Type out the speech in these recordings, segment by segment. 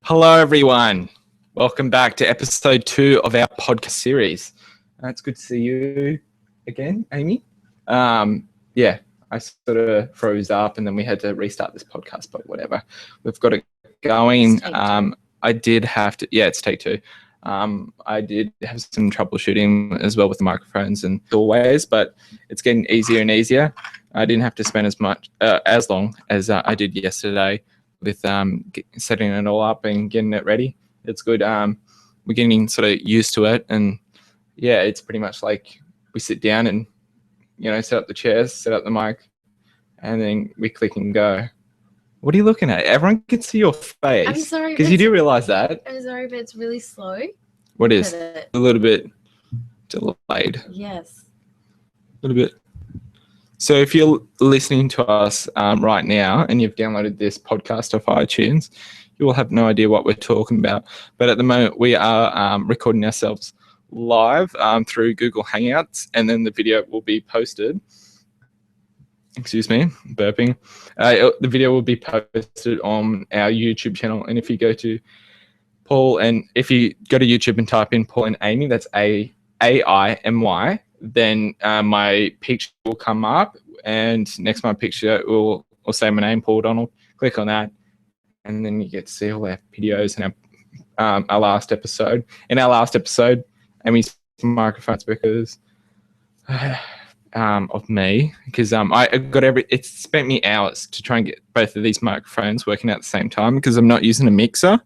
Hello, everyone. Welcome back to episode 2 of our podcast series. It's good to see you again, Amy. I sort of froze up and then we had to restart this podcast, but whatever. We've got it going. I did have to, it's take 2. I did have some troubleshooting as well with the microphones and always, but it's getting easier and easier. I didn't have to spend as long as I did yesterday with setting it all up and getting it ready. It's good. We're getting sort of used to it, and it's pretty much like we sit down and set up the chairs, set up the mic, and then we click and go. What are you looking at? Everyone can see your face. I'm sorry, because you do realize that. I'm sorry, but it's really slow. What is? A little bit delayed. Yes. A little bit. So if you're listening to us right now and you've downloaded this podcast off iTunes, you will have no idea what we're talking about. But at the moment, we are recording ourselves live through Google Hangouts, and then the video will be posted. Excuse me, burping. The video will be posted on our YouTube channel. And if you go to Paul, and if you go to YouTube and type in Paul and Amy, that's AIMY, then my picture will come up, and next to my picture will say my name, Paul Donald. Click on that, and then you get to see all our videos and our last episode. In our last episode, Amy's microphones because of me, because I got it spent me hours to try and get both of these microphones working at the same time because I'm not using a mixer.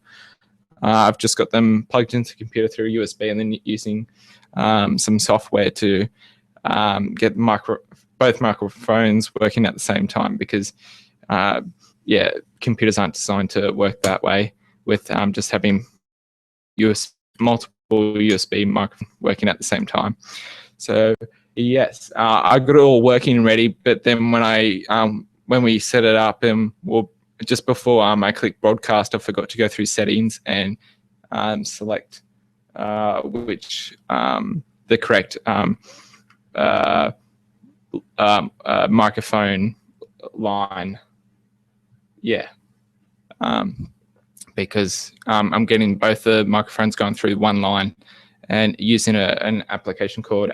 I've just got them plugged into the computer through USB and then using some software to get both microphones working at the same time because, computers aren't designed to work that way with just having multiple USB microphones working at the same time. So, yes, I got it all working and ready, but then when we set it up and just before I clicked broadcast, I forgot to go through settings and select which the correct microphone line. Because I'm getting both the microphones going through one line and using an application called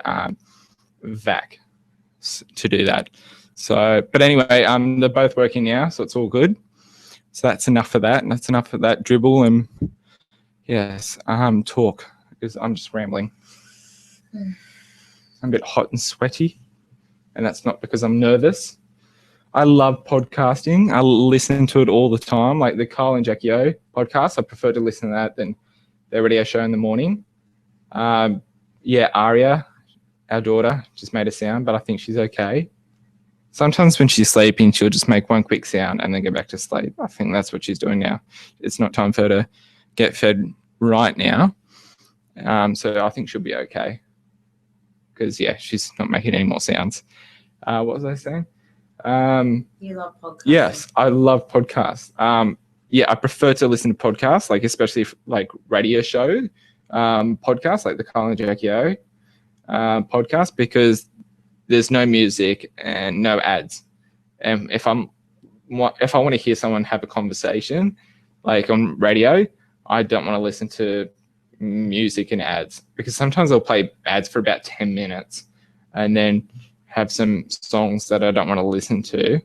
VAC to do that. So, but anyway, they're both working now, so it's all good. So that's enough of that, and that's enough of that dribble and talk, because I'm just rambling. I'm a bit hot and sweaty, and that's not because I'm nervous. I love podcasting. I listen to it all the time, like the Kyle and Jackie O podcast. I prefer to listen to that than their radio show in the morning. Aria, our daughter, just made a sound, but I think she's okay. Sometimes when she's sleeping, she'll just make one quick sound and then go back to sleep. I think that's what she's doing now. It's not time for her to get fed right now. So I think she'll be okay. Because, she's not making any more sounds. What was I saying? You love podcasts. Yes, I love podcasts. I prefer to listen to podcasts, like especially like radio show podcasts, like the Kyle and Jackie O podcast, because there's no music and no ads. And if I want to hear someone have a conversation, like on radio, I don't want to listen to music and ads, because sometimes they'll play ads for about 10 minutes and then have some songs that I don't want to listen to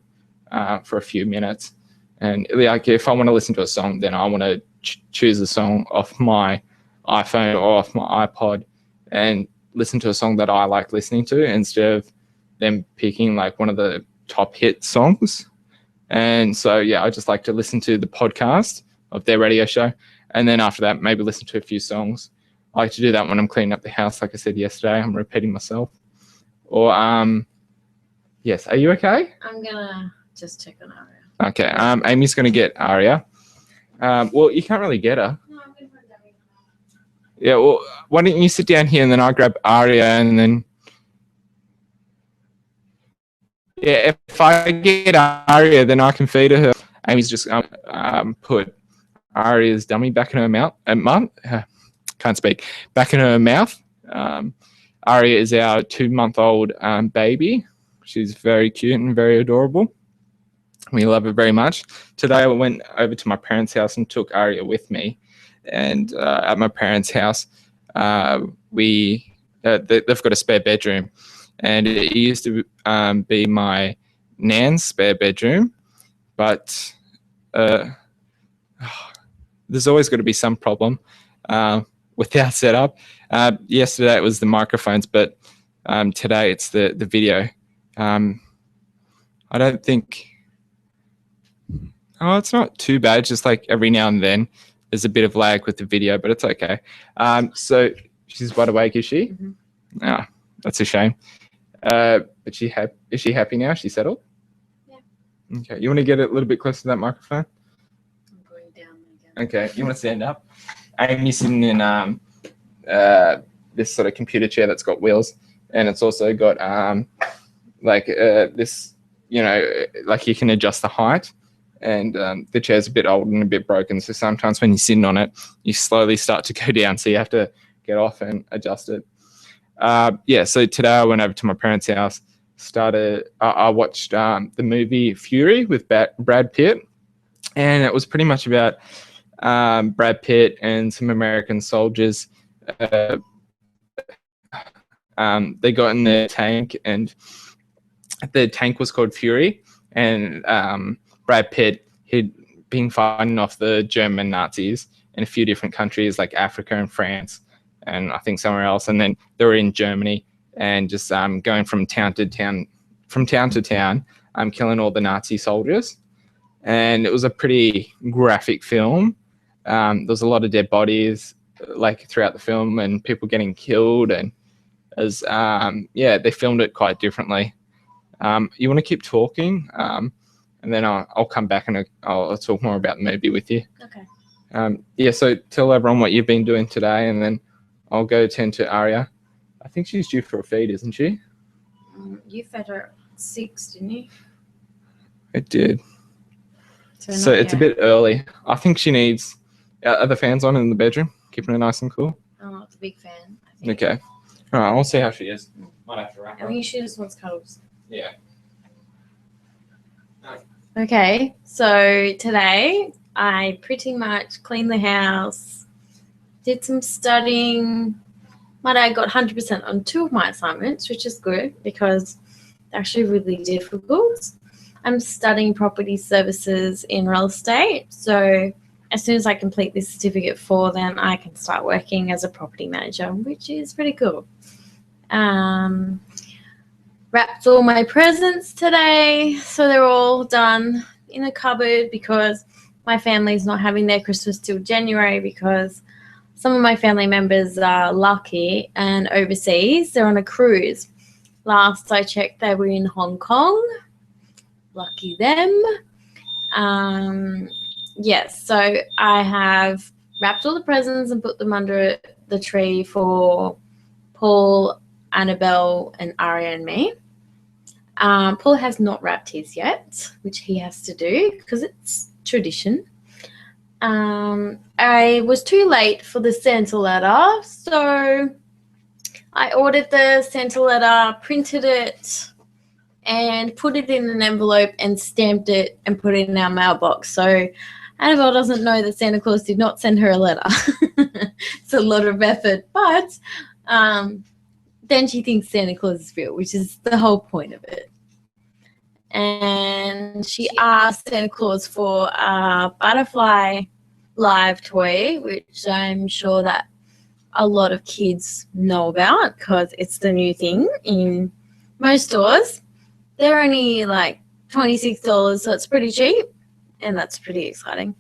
for a few minutes. And like if I want to listen to a song, then I want to choose a song off my iPhone or off my iPod and listen to a song that I like listening to instead of them picking like one of the top hit songs. And so, I just like to listen to the podcast of their radio show. And then after that, maybe listen to a few songs. I like to do that when I'm cleaning up the house. Like I said yesterday, I'm repeating myself. Or, yes, are you okay? I'm going to just check on Aria. Okay, Amy's going to get Aria. Well, you can't really get her. No, I'm going to put a dummy. Yeah, well, why don't you sit down here and then I'll grab Aria and then... Yeah, if I get Aria, then I can feed her. Amy's just put Aria's dummy back in her mouth. Can't speak. Back in her mouth. Aria is our 2-month-old baby. She's very cute and very adorable. We love it very much. Today I went over to my parents' house and took Aria with me. And at my parents' house, they've got a spare bedroom, and it used to be my nan's spare bedroom, but there's always got to be some problem with our setup. Yesterday it was the microphones, but today it's the video. I don't think. Oh, it's not too bad. Just like every now and then, there's a bit of lag with the video, but it's okay. So she's wide awake, is she? Mhm. Ah, that's a shame. But is she happy now? Is she settled? Yeah. Okay. You want to get a little bit closer to that microphone? I'm going down again. Okay. You want to stand up? Amy's sitting in this sort of computer chair that's got wheels, and it's also got this, like you can adjust the height. And the chair's a bit old and a bit broken, so sometimes when you're sitting on it, you slowly start to go down, so you have to get off and adjust it. So today I went over to my parents' house, I watched the movie Fury with Brad Pitt, and it was pretty much about Brad Pitt and some American soldiers. They got in the tank, and the tank was called Fury, and Brad Pitt, he'd been fighting off the German Nazis in a few different countries like Africa and France, and I think somewhere else. And then they were in Germany and just going from town to town, killing all the Nazi soldiers. And it was a pretty graphic film. There was a lot of dead bodies like throughout the film, and people getting killed. And as they filmed it quite differently. You want to keep talking? And then I'll come back and I'll talk more about the movie with you. Okay. So tell everyone what you've been doing today, and then I'll go tend to Aria. I think she's due for a feed, isn't she? You fed her at 6, didn't you? I did. So not it's a yet. bit early. I think she needs... Are the fans on in the bedroom? Keeping her nice and cool? I'm not a big fan, I think. Okay. All right, I'll see how she is. Might have to wrap I her. think she just wants cuddles. Yeah. Okay, so today I pretty much cleaned the house, did some studying. My dad got 100% on 2 of my assignments, which is good because they're actually really difficult. I'm studying property services in real estate, so as soon as I complete this certificate for them, I can start working as a property manager, which is pretty cool. Wrapped all my presents today, so they're all done in a cupboard because my family's not having their Christmas till January because some of my family members are lucky and overseas. They're on a cruise. Last I checked, they were in Hong Kong. Lucky them. So I have wrapped all the presents and put them under the tree for Paul, Annabelle, and Aria and me. Paul has not wrapped his yet, which he has to do because it's tradition. I was too late for the Santa letter, so I ordered the Santa letter, printed it, and put it in an envelope and stamped it and put it in our mailbox. So Annabelle doesn't know that Santa Claus did not send her a letter. It's a lot of effort, but then she thinks Santa Claus is real, which is the whole point of it. And she asked Santa Claus for a butterfly live toy, which I'm sure that a lot of kids know about because it's the new thing in most stores. They're only like $26, so it's pretty cheap, and that's pretty exciting.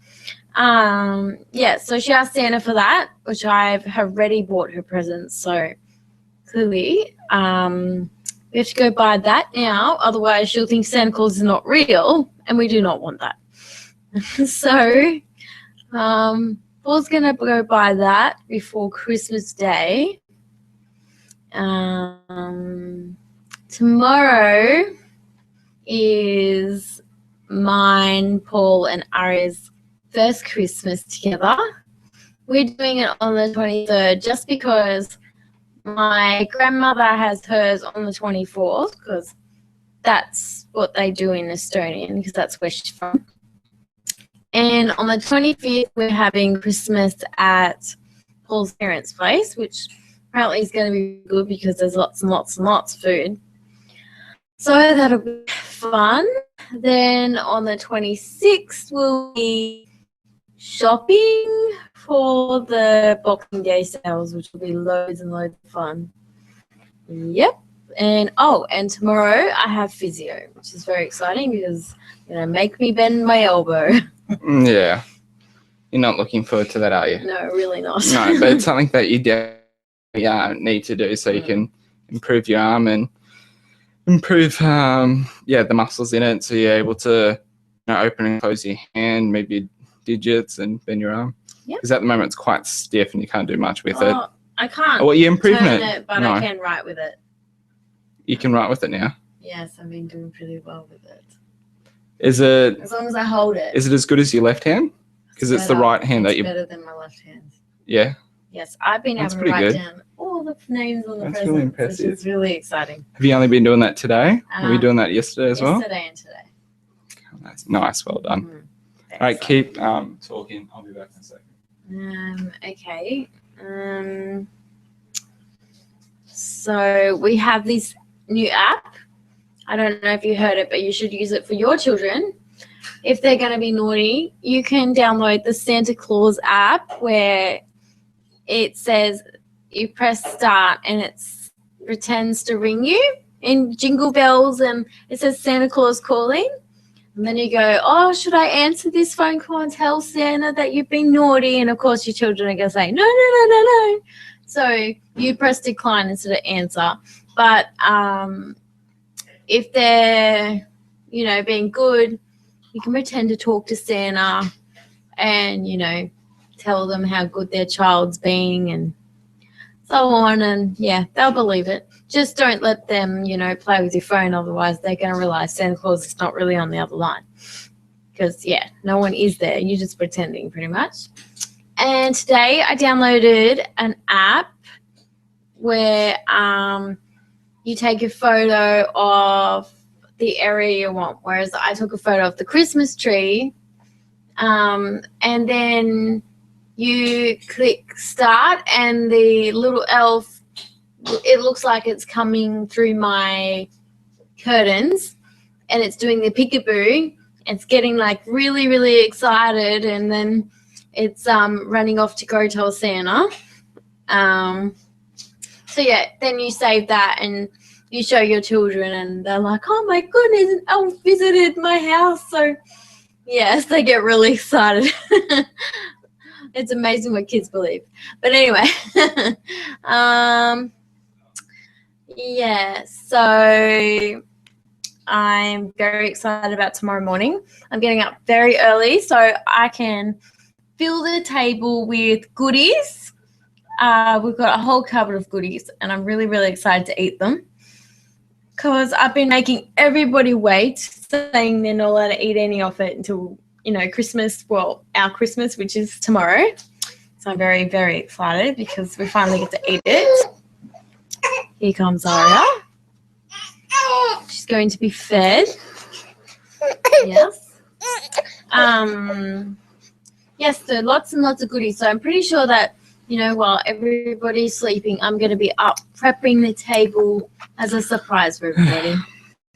So she asked Santa for that, which I've already bought her presents, so clearly we have to go buy that now, otherwise she'll think Santa Claus is not real, and we do not want that. So Paul's gonna go buy that before Christmas Day. Tomorrow is mine, Paul, and Aria's first Christmas together. We're doing it on the 23rd just because my grandmother has hers on the 24th because that's what they do in Estonia because that's where she's from. And on the 25th, we're having Christmas at Paul's parents' place, which apparently is going to be good because there's lots and lots and lots of food. So that'll be fun. Then on the 26th, we'll be shopping for the Boxing Day sales, which will be loads and loads of fun. Yep. And tomorrow I have physio, which is very exciting because make me bend my elbow. Yeah. You're not looking forward to that, are you? No, really not. No, but it's something that you definitely need to do so you can improve your arm and improve the muscles in it so you're able to open and close your hand, maybe your digits and bend your arm. Because at the moment it's quite stiff and you can't do much with it. I can't. Well, you're improving turn it, but I can write with it. You can write with it now? Yes, I've been doing pretty well with it. Is it? As long as I hold it. Is it as good as your left hand? Because it's the right hand that you. It's better than my left hand. Yeah. Yes, I've been able to write down all the names on the presents. That's really impressive. Which is really exciting. Have you only been doing that today? Were you doing that yesterday as well? Yesterday and today. Oh, that's nice. Well done. All right, keep talking. I'll be back in a second. Okay. So we have this new app. I don't know if you heard it, but you should use it for your children. If they're going to be naughty, you can download the Santa Claus app where it says you press start and it pretends to ring you in jingle bells and it says Santa Claus calling. And then you go, oh, should I answer this phone call and tell Santa that you've been naughty? And, of course, your children are going to say, no. So you press decline instead of answer. But if they're, being good, you can pretend to talk to Santa and, tell them how good their child's being and so on. And, they'll believe it. Just don't let them, play with your phone. Otherwise, they're going to realize Santa Claus is not really on the other line. Because, no one is there. You're just pretending pretty much. And today I downloaded an app where you take a photo of the area you want. Whereas I took a photo of the Christmas tree. And then you click start and the little elf, it looks like it's coming through my curtains and it's doing the peekaboo. It's getting like really, really excited and then it's running off to go tell Santa. Then you save that and you show your children and they're like, oh my goodness, an elf visited my house. So yes, they get really excited. It's amazing what kids believe. But anyway, so I'm very excited about tomorrow morning. I'm getting up very early so I can fill the table with goodies. We've got a whole cupboard of goodies and I'm really, really excited to eat them because I've been making everybody wait, saying they're not allowed to eat any of it until, Christmas, our Christmas, which is tomorrow. So I'm very, very excited because we finally get to eat it. Here comes Aria. She's going to be fed. Yes. Yes, so lots and lots of goodies. So I'm pretty sure that, while everybody's sleeping, I'm going to be up prepping the table as a surprise for everybody.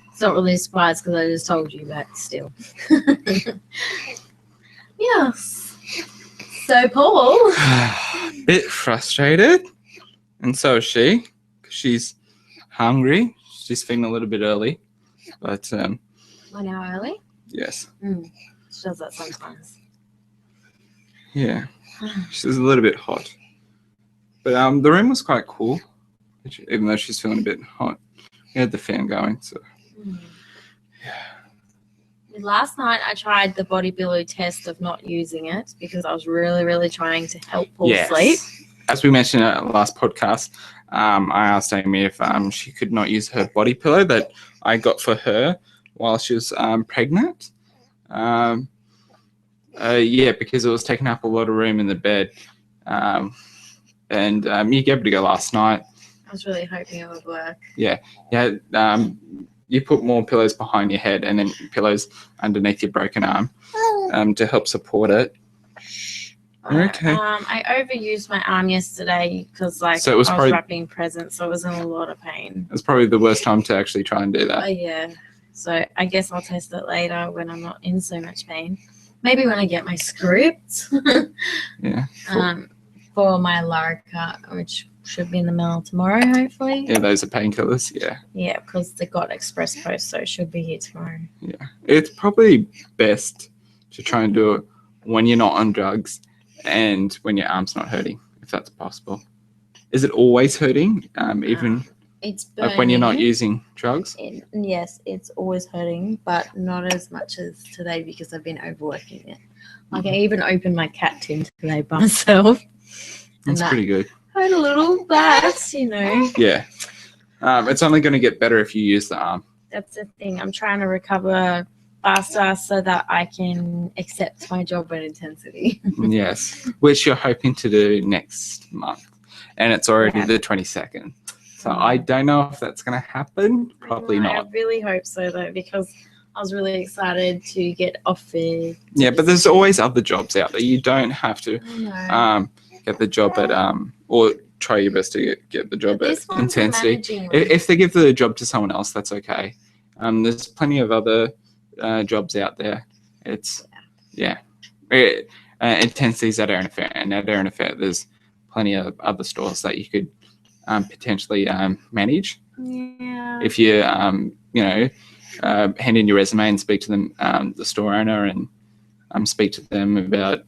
It's not really a surprise because I just told you, but still. Yes. So, Paul. Bit frustrated. And so is she. She's hungry. She's feeding a little bit early. But 1 hour early? Yes. She does that sometimes. Yeah. She's a little bit hot. But the room was quite cool, even though she's feeling a bit hot. We had the fan going, so Last night I tried the Body Billow test of not using it because I was really, really trying to help Paul sleep. As we mentioned in our last podcast, I asked Amy if she could not use her body pillow that I got for her while she was pregnant. Because it was taking up a lot of room in the bed. You gave it a go last night. I was really hoping it would work. You you put more pillows behind your head and then pillows underneath your broken arm to help support it. Okay. I overused my arm yesterday because So it was I was probably- wrapping presents, so I was in a lot of pain. It's probably the worst time to actually try and do that. Yeah. So I guess I'll test it later when I'm not in so much pain. Maybe when I get my script. Yeah. For my Lyrica, which should be in the mail tomorrow, hopefully. Yeah, those are painkillers. Yeah. Yeah, because they got express post, so it should be here tomorrow. Yeah. It's probably best to try and do it when you're not on drugs and when your arm's not hurting, if that's possible. Is it always hurting, even It's burning. like when you're not using drugs? Yes, it's always hurting, but not as much as today because I've been overworking it. Like I even opened my cat tin today by myself. That's that pretty good. hurt a little, but you know. Yeah. It's only going to get better if you use the arm. That's the thing. I'm trying to recover faster so that I can accept my job at Intensity. Yes. Which you're hoping to do next month. And it's already Yeah. the 22nd. So I don't know if that's going to happen. Probably I not. really hope so, though, because I was really excited to get offered. Yeah, but there's always other jobs out there. You don't have to I know. get the job at or try your best to get the job But at this one's a Intensity. managing one. If they give the job to someone else, that's okay. There's plenty of other jobs out there. It's Intensity's at Erin Affair, and at Erin Affair there's plenty of other stores that you could potentially manage Yeah. if you hand in your resume and speak to them, the store owner, and speak to them about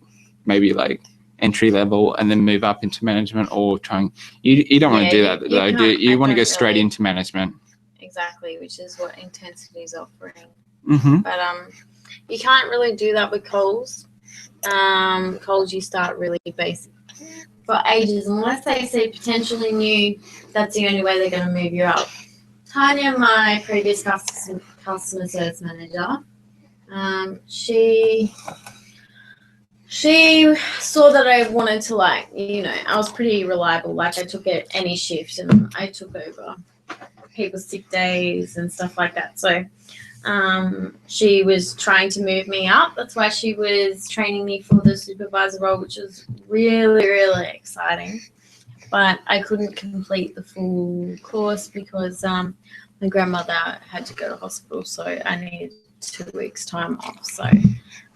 maybe like entry level and then move up into management, or trying. You don't want to do that you though. can't- You I want to go don't straight really- into management. Exactly, which is what Intensity is offering. Mm-hmm. But you can't really do that with Coles. Coles, you start really basic for ages, unless they see potentially new. That's the only way they're going to move you up. Tanya, my previous customer service manager, she saw that I wanted to, like, I was pretty reliable. Like, I took it any shift and I took over people's sick days and stuff like that. So she was trying to move me up. That's why she was training me for the supervisor role, which was really, really exciting. But I couldn't complete the full course because my grandmother had to go to hospital, so I needed 2 weeks' time off. So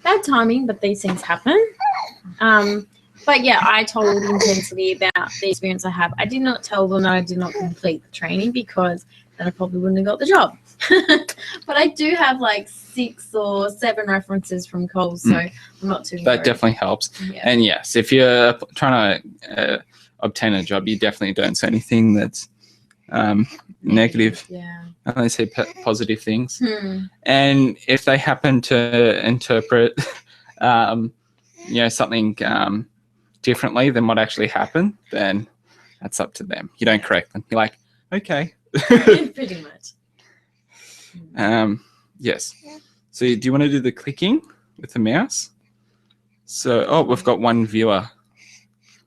bad timing, but these things happen. But yeah, I told Intensity about the experience I have. I did not tell them that I did not complete the training because then I probably wouldn't have got the job. But I do have like 6 or 7 references from Coles, so I'm not too That worried. definitely helps. Yeah. And yes, if you're trying to obtain a job, you definitely don't say anything that's negative. Yeah. Only say positive things. Hmm. And if they happen to interpret, something differently than what actually happened, then that's up to them. You don't correct them. You're like, okay. Pretty much. Yes. So do you want to do the clicking with the mouse? So, we've got 1 viewer.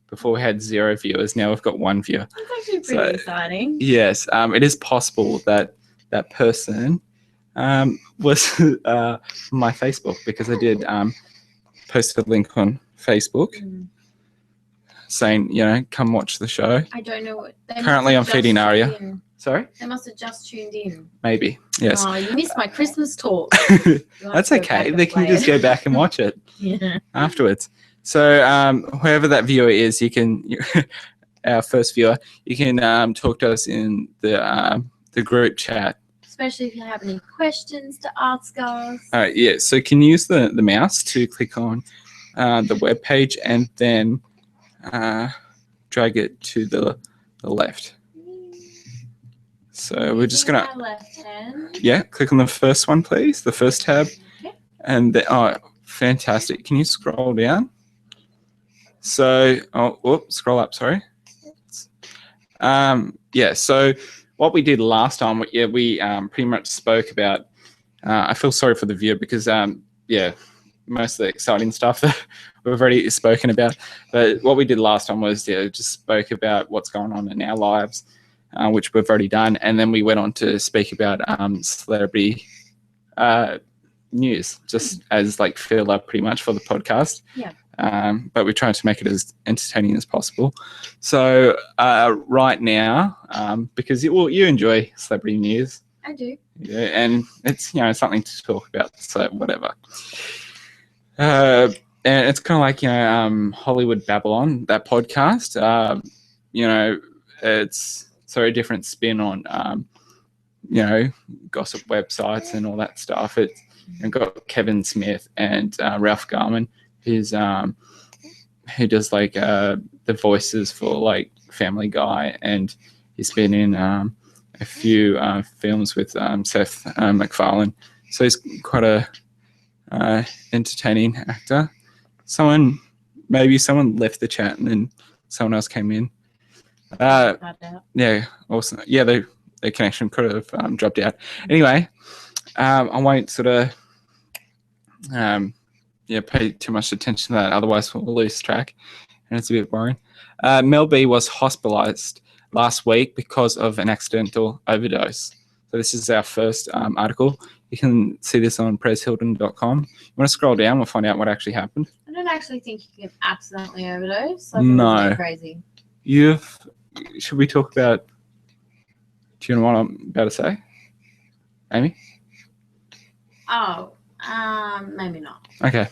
Before we had 0 viewers, now we've got 1 viewer. That's actually pretty So- exciting. Yes, it is possible that that person was my Facebook, because I did post a link on Facebook Mm. saying, come watch the show. I don't know what. They Currently must have I'm feeding just Aria. tuned in. Sorry? They must have just tuned in. Maybe. Yes. Oh, you missed my Christmas talk. You'll have That's to go okay. back and They can play just it. go back and watch it Yeah. afterwards. So whoever that viewer is, you can, our first viewer, you can talk to us in the group chat. Especially if you have any questions to ask us. All right, yeah. So can you use the mouse to click on the web page and then drag it to the left. So we're just gonna, My left hand. yeah, click on the first one, please, the first tab, Okay. and then, fantastic. Can you scroll down? So, scroll up. Sorry. Yeah. So what we did last time, we pretty much spoke about. I feel sorry for the viewer because, most of the exciting stuff that we've already spoken about. But what we did last time was, just spoke about what's going on in our lives. which we've already done, and then we went on to speak about celebrity news, just as like filler pretty much for the podcast. Yeah. But we tried to make it as entertaining as possible. So right now, because you enjoy celebrity news. I do. Yeah, and it's something to talk about. So whatever. And it's kind of like Hollywood Babylon, that podcast. It's so a different spin on gossip websites and all that stuff. It's got Kevin Smith and Ralph Garman, who does like the voices for like Family Guy, and he's been in a few films with Seth MacFarlane. So he's quite a entertaining actor. Maybe someone left the chat and then someone else came in. Yeah, awesome. Yeah, the connection could have dropped out. Anyway, I won't sort of pay too much attention to that, otherwise we'll lose track and it's a bit boring. Mel B was hospitalized last week because of an accidental overdose. So this is our first article. You can see this on prezhilton.com. You want to scroll down, we'll find out what actually happened. I don't actually think you can accidentally overdose. No. Crazy. Should we talk about, do you know what I'm about to say? Amy? Oh, maybe not. Okay.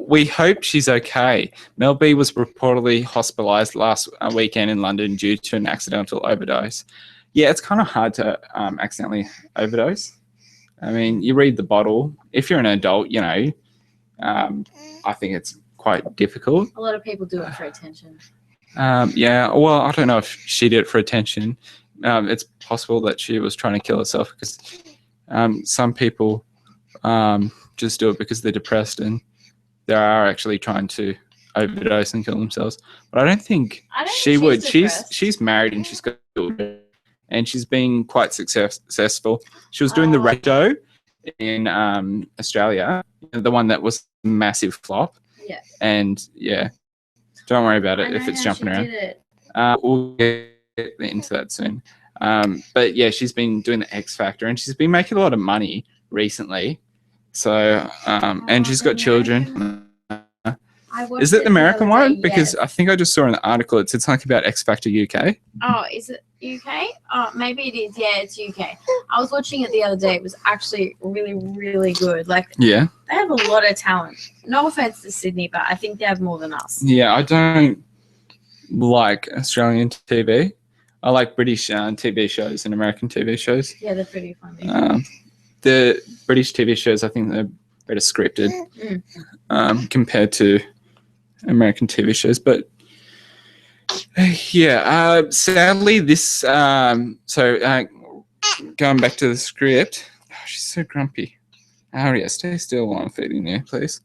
We hope she's okay. Mel B was reportedly hospitalized last weekend in London due to an accidental overdose. Yeah, it's kind of hard to accidentally overdose. I mean, you read the bottle. If you're an adult, I think it's quite difficult. A lot of people do it for attention. Yeah, well, I don't know if she did it for attention. It's possible that she was trying to kill herself, because some people just do it because they're depressed and they are actually trying to overdose and kill themselves. But I don't think she would. She's married and she's got children, and she's been quite successful. She was doing the radio in Australia, the one that was a massive flop. Yeah. And yeah, don't worry about it if it's jumping around. We'll get into that soon. But yeah, she's been doing the X Factor and she's been making a lot of money recently. So, and she's got children. Is it the American one? Because I think I just saw in the article it said something about X Factor UK. Oh, is it UK? Oh, maybe it is. Yeah, it's UK. I was watching it the other day. It was actually really, really good. Like, yeah, they have a lot of talent. No offense to Sydney, but I think they have more than us. Yeah, I don't like Australian TV. I like British TV shows and American TV shows. Yeah, they're pretty funny. The British TV shows, I think they're better scripted compared to American TV shows. But yeah, sadly, this. Going back to the script. Oh, she's so grumpy. Aria, stay still while I'm feeding you, please.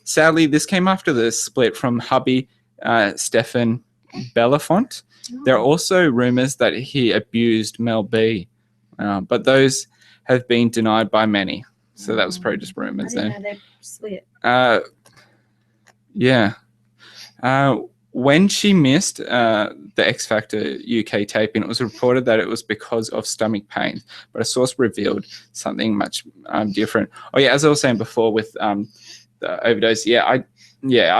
Sadly, this came after the split from hubby Stefan Bellafont. There are also rumors that he abused Mel B, but those have been denied by many. So that was probably just rumors then. I didn't know they split. Yeah. When she missed the X Factor UK taping, it was reported that it was because of stomach pain, but a source revealed something much different. Oh yeah, as I was saying before with the overdose, I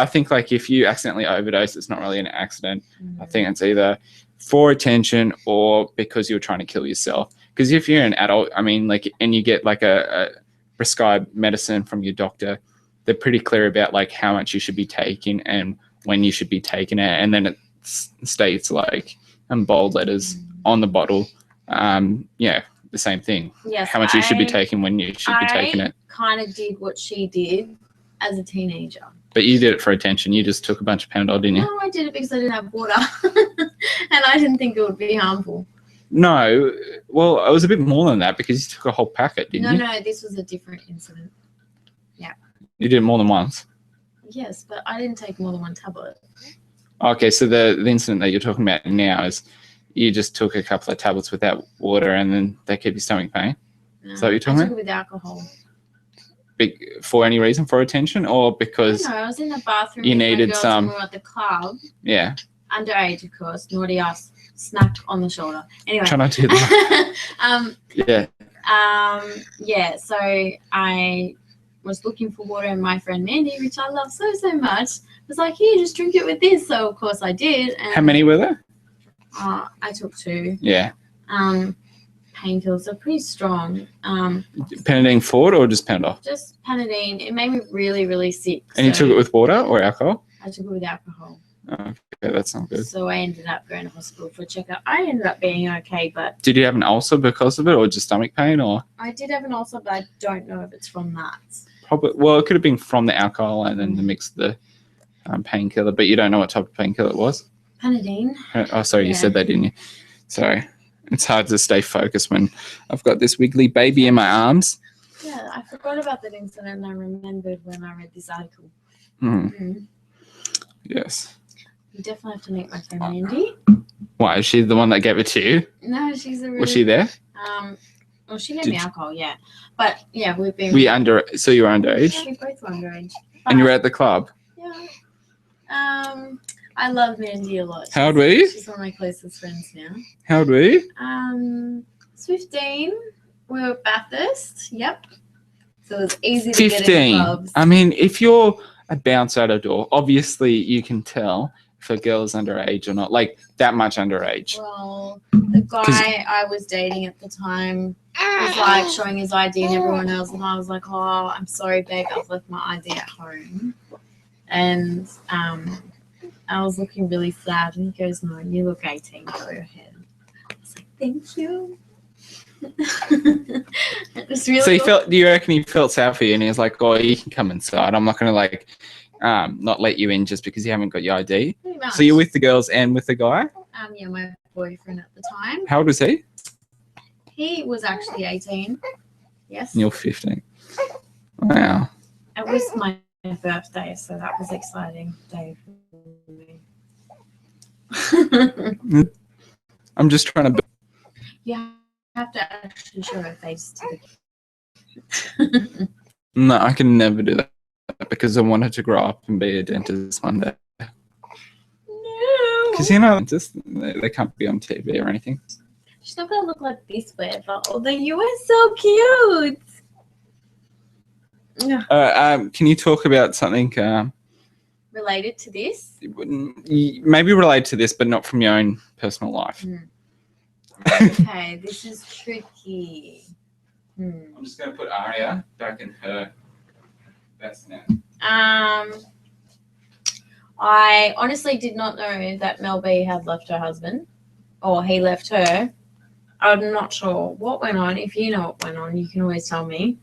think like if you accidentally overdose, it's not really an accident. I think it's either for attention or because you're trying to kill yourself. Because if you're an adult, I mean, like, and you get like a prescribed medicine from your doctor, they're pretty clear about like how much you should be taking and when you should be taking it. And then it states like in bold letters on the bottle, the same thing. Yes, how much you should be taking when you should be taking it. I kind of did what she did as a teenager. But you did it for attention. You just took a bunch of Panadol, didn't you? No, I did it because I didn't have water. And I didn't think it would be harmful. No. Well, it was a bit more than that because you took a whole packet, didn't you? No, this was a different incident. Yeah. You did it more than once? Yes, but I didn't take more than one tablet. Okay, so the incident that you're talking about now is you just took a couple of tablets without water and then they keep your stomach pain? No, is that what you're talking I about? took it with alcohol. For any reason, for attention, or because I was in the bathroom you with needed my girls some? when we were at the club. Yeah. Underage, of course. Naughty us. smack on the shoulder. Anyway. Try not to do that. Yeah. Yeah, so I was looking for water, and my friend Mandy, which I love so much, was like, here, just drink it with this. So of course I did. And How many were there? I took 2. Yeah. Painkillers are pretty strong. Panadine Forte or just Panadol? Just Panadine. It made me really, really sick. And you took it with water or alcohol? I took it with alcohol. Okay, that's not good. So I ended up going to hospital for a checkup. I ended up being okay, but Did you have an ulcer because of it, or just stomach pain, or? I did have an ulcer, but I don't know if it's from that. Probably. Well, it could have been from the alcohol and then the mix of the painkiller, but you don't know what type of painkiller it was. Panadine. Oh, sorry, you said that, didn't you? Sorry. It's hard to stay focused when I've got this wiggly baby in my arms. Yeah, I forgot about that incident, and I remembered when I read this article. Yes. You definitely have to meet my friend Mandy. Why, is she the one that gave it to you? No, she's a really... Was she there? Well, she gave me alcohol, yeah. But, yeah, we've been... So you were underage? Yeah, we both were underage. And you were at the club? Yeah. I love Mandy a lot. How old were you? She's one of my closest friends now. How old were you? 15. We were Bathurst, yep. So it was easy to 15. get in clubs. I mean, if you're a bounce out a door, obviously you can tell if a girl is underage or not, like that much underage. Well, the guy I was dating at the time was like showing his ID and everyone else, and I was like, oh, I'm sorry, babe, I've left my ID at home. And I was looking really sad, and he goes, no, you look 18, go ahead. I was like, thank you. It was really So do you reckon he felt sad for you, and he was like, oh, you can come inside, I'm not going to like not let you in just because you haven't got your ID? Pretty much. So you're with the girls and with the guy? Yeah, my boyfriend at the time. How old was he? He was actually 18. Yes. And you're 15. Wow. It was my birthday, so that was an exciting day for me. I'm just trying to... You have to actually show her face to the... No, I can never do that because I wanted to grow up and be a dentist one day. No. Because, you know, just they can't be on TV or anything. She's not going to look like this forever. Although you are so cute. Can you talk about something related to this? Maybe related to this, but not from your own personal life. Okay, this is tricky. I'm just going to put Aria back in her best now. I honestly did not know that Mel B had left her husband, or he left her. I'm not sure what went on. If you know what went on, you can always tell me.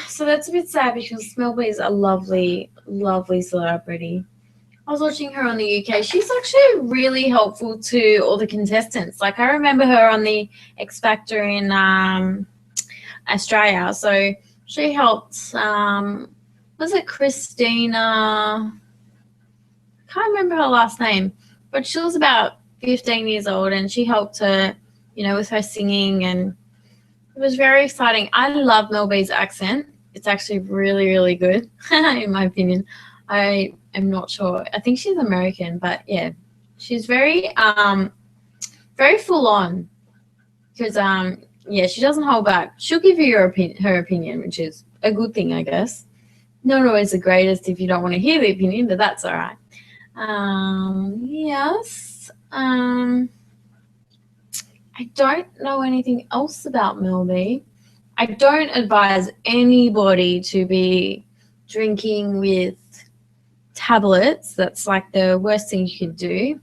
So that's a bit sad because Mel B is a lovely, lovely celebrity. I was watching her on the UK. She's actually really helpful to all the contestants. Like, I remember her on the X Factor in Australia. So she helped, was it Christina? I can't remember her last name, but she was about 15 years old, and she helped her, you know, with her singing, and it was very exciting. I love Mel B's accent. It's actually really, really good, in my opinion. I am not sure. I think she's American, but yeah, she's very, very full on. Because yeah, she doesn't hold back. She'll give you her opinion, which is a good thing, I guess. Not always the greatest if you don't want to hear the opinion, but that's all right. Yes. I don't know anything else about Mel B. I don't advise anybody to be drinking with tablets. That's like the worst thing you could do.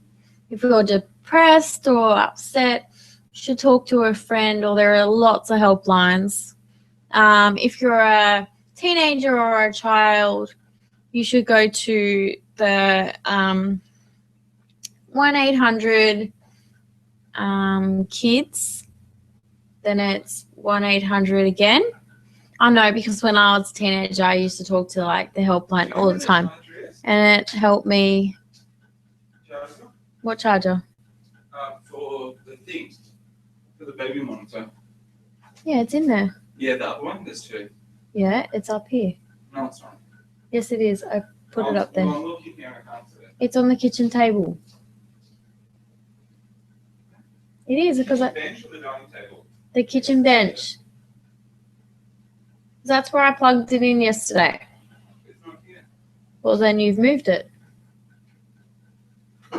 If you're depressed or upset, you should talk to a friend, or there are lots of helplines. If you're a teenager or a child, you should go to the 1-800 kids. Then it's 1-800 again. I know, because when I was a teenager, I used to talk to like the helpline all the time, and it helped me. What charger? For the thing, for the baby monitor. Yeah, it's in there. Yeah, the other one. There's two. Yeah, it's up here. No, it's not. Yes, it is. I put it up there. Well, I'm looking here, I can't see it. It's on the kitchen table. It is because Bench or the dining table? the kitchen bench. That's where I plugged it in yesterday. It's not here. Well, then you've moved it. I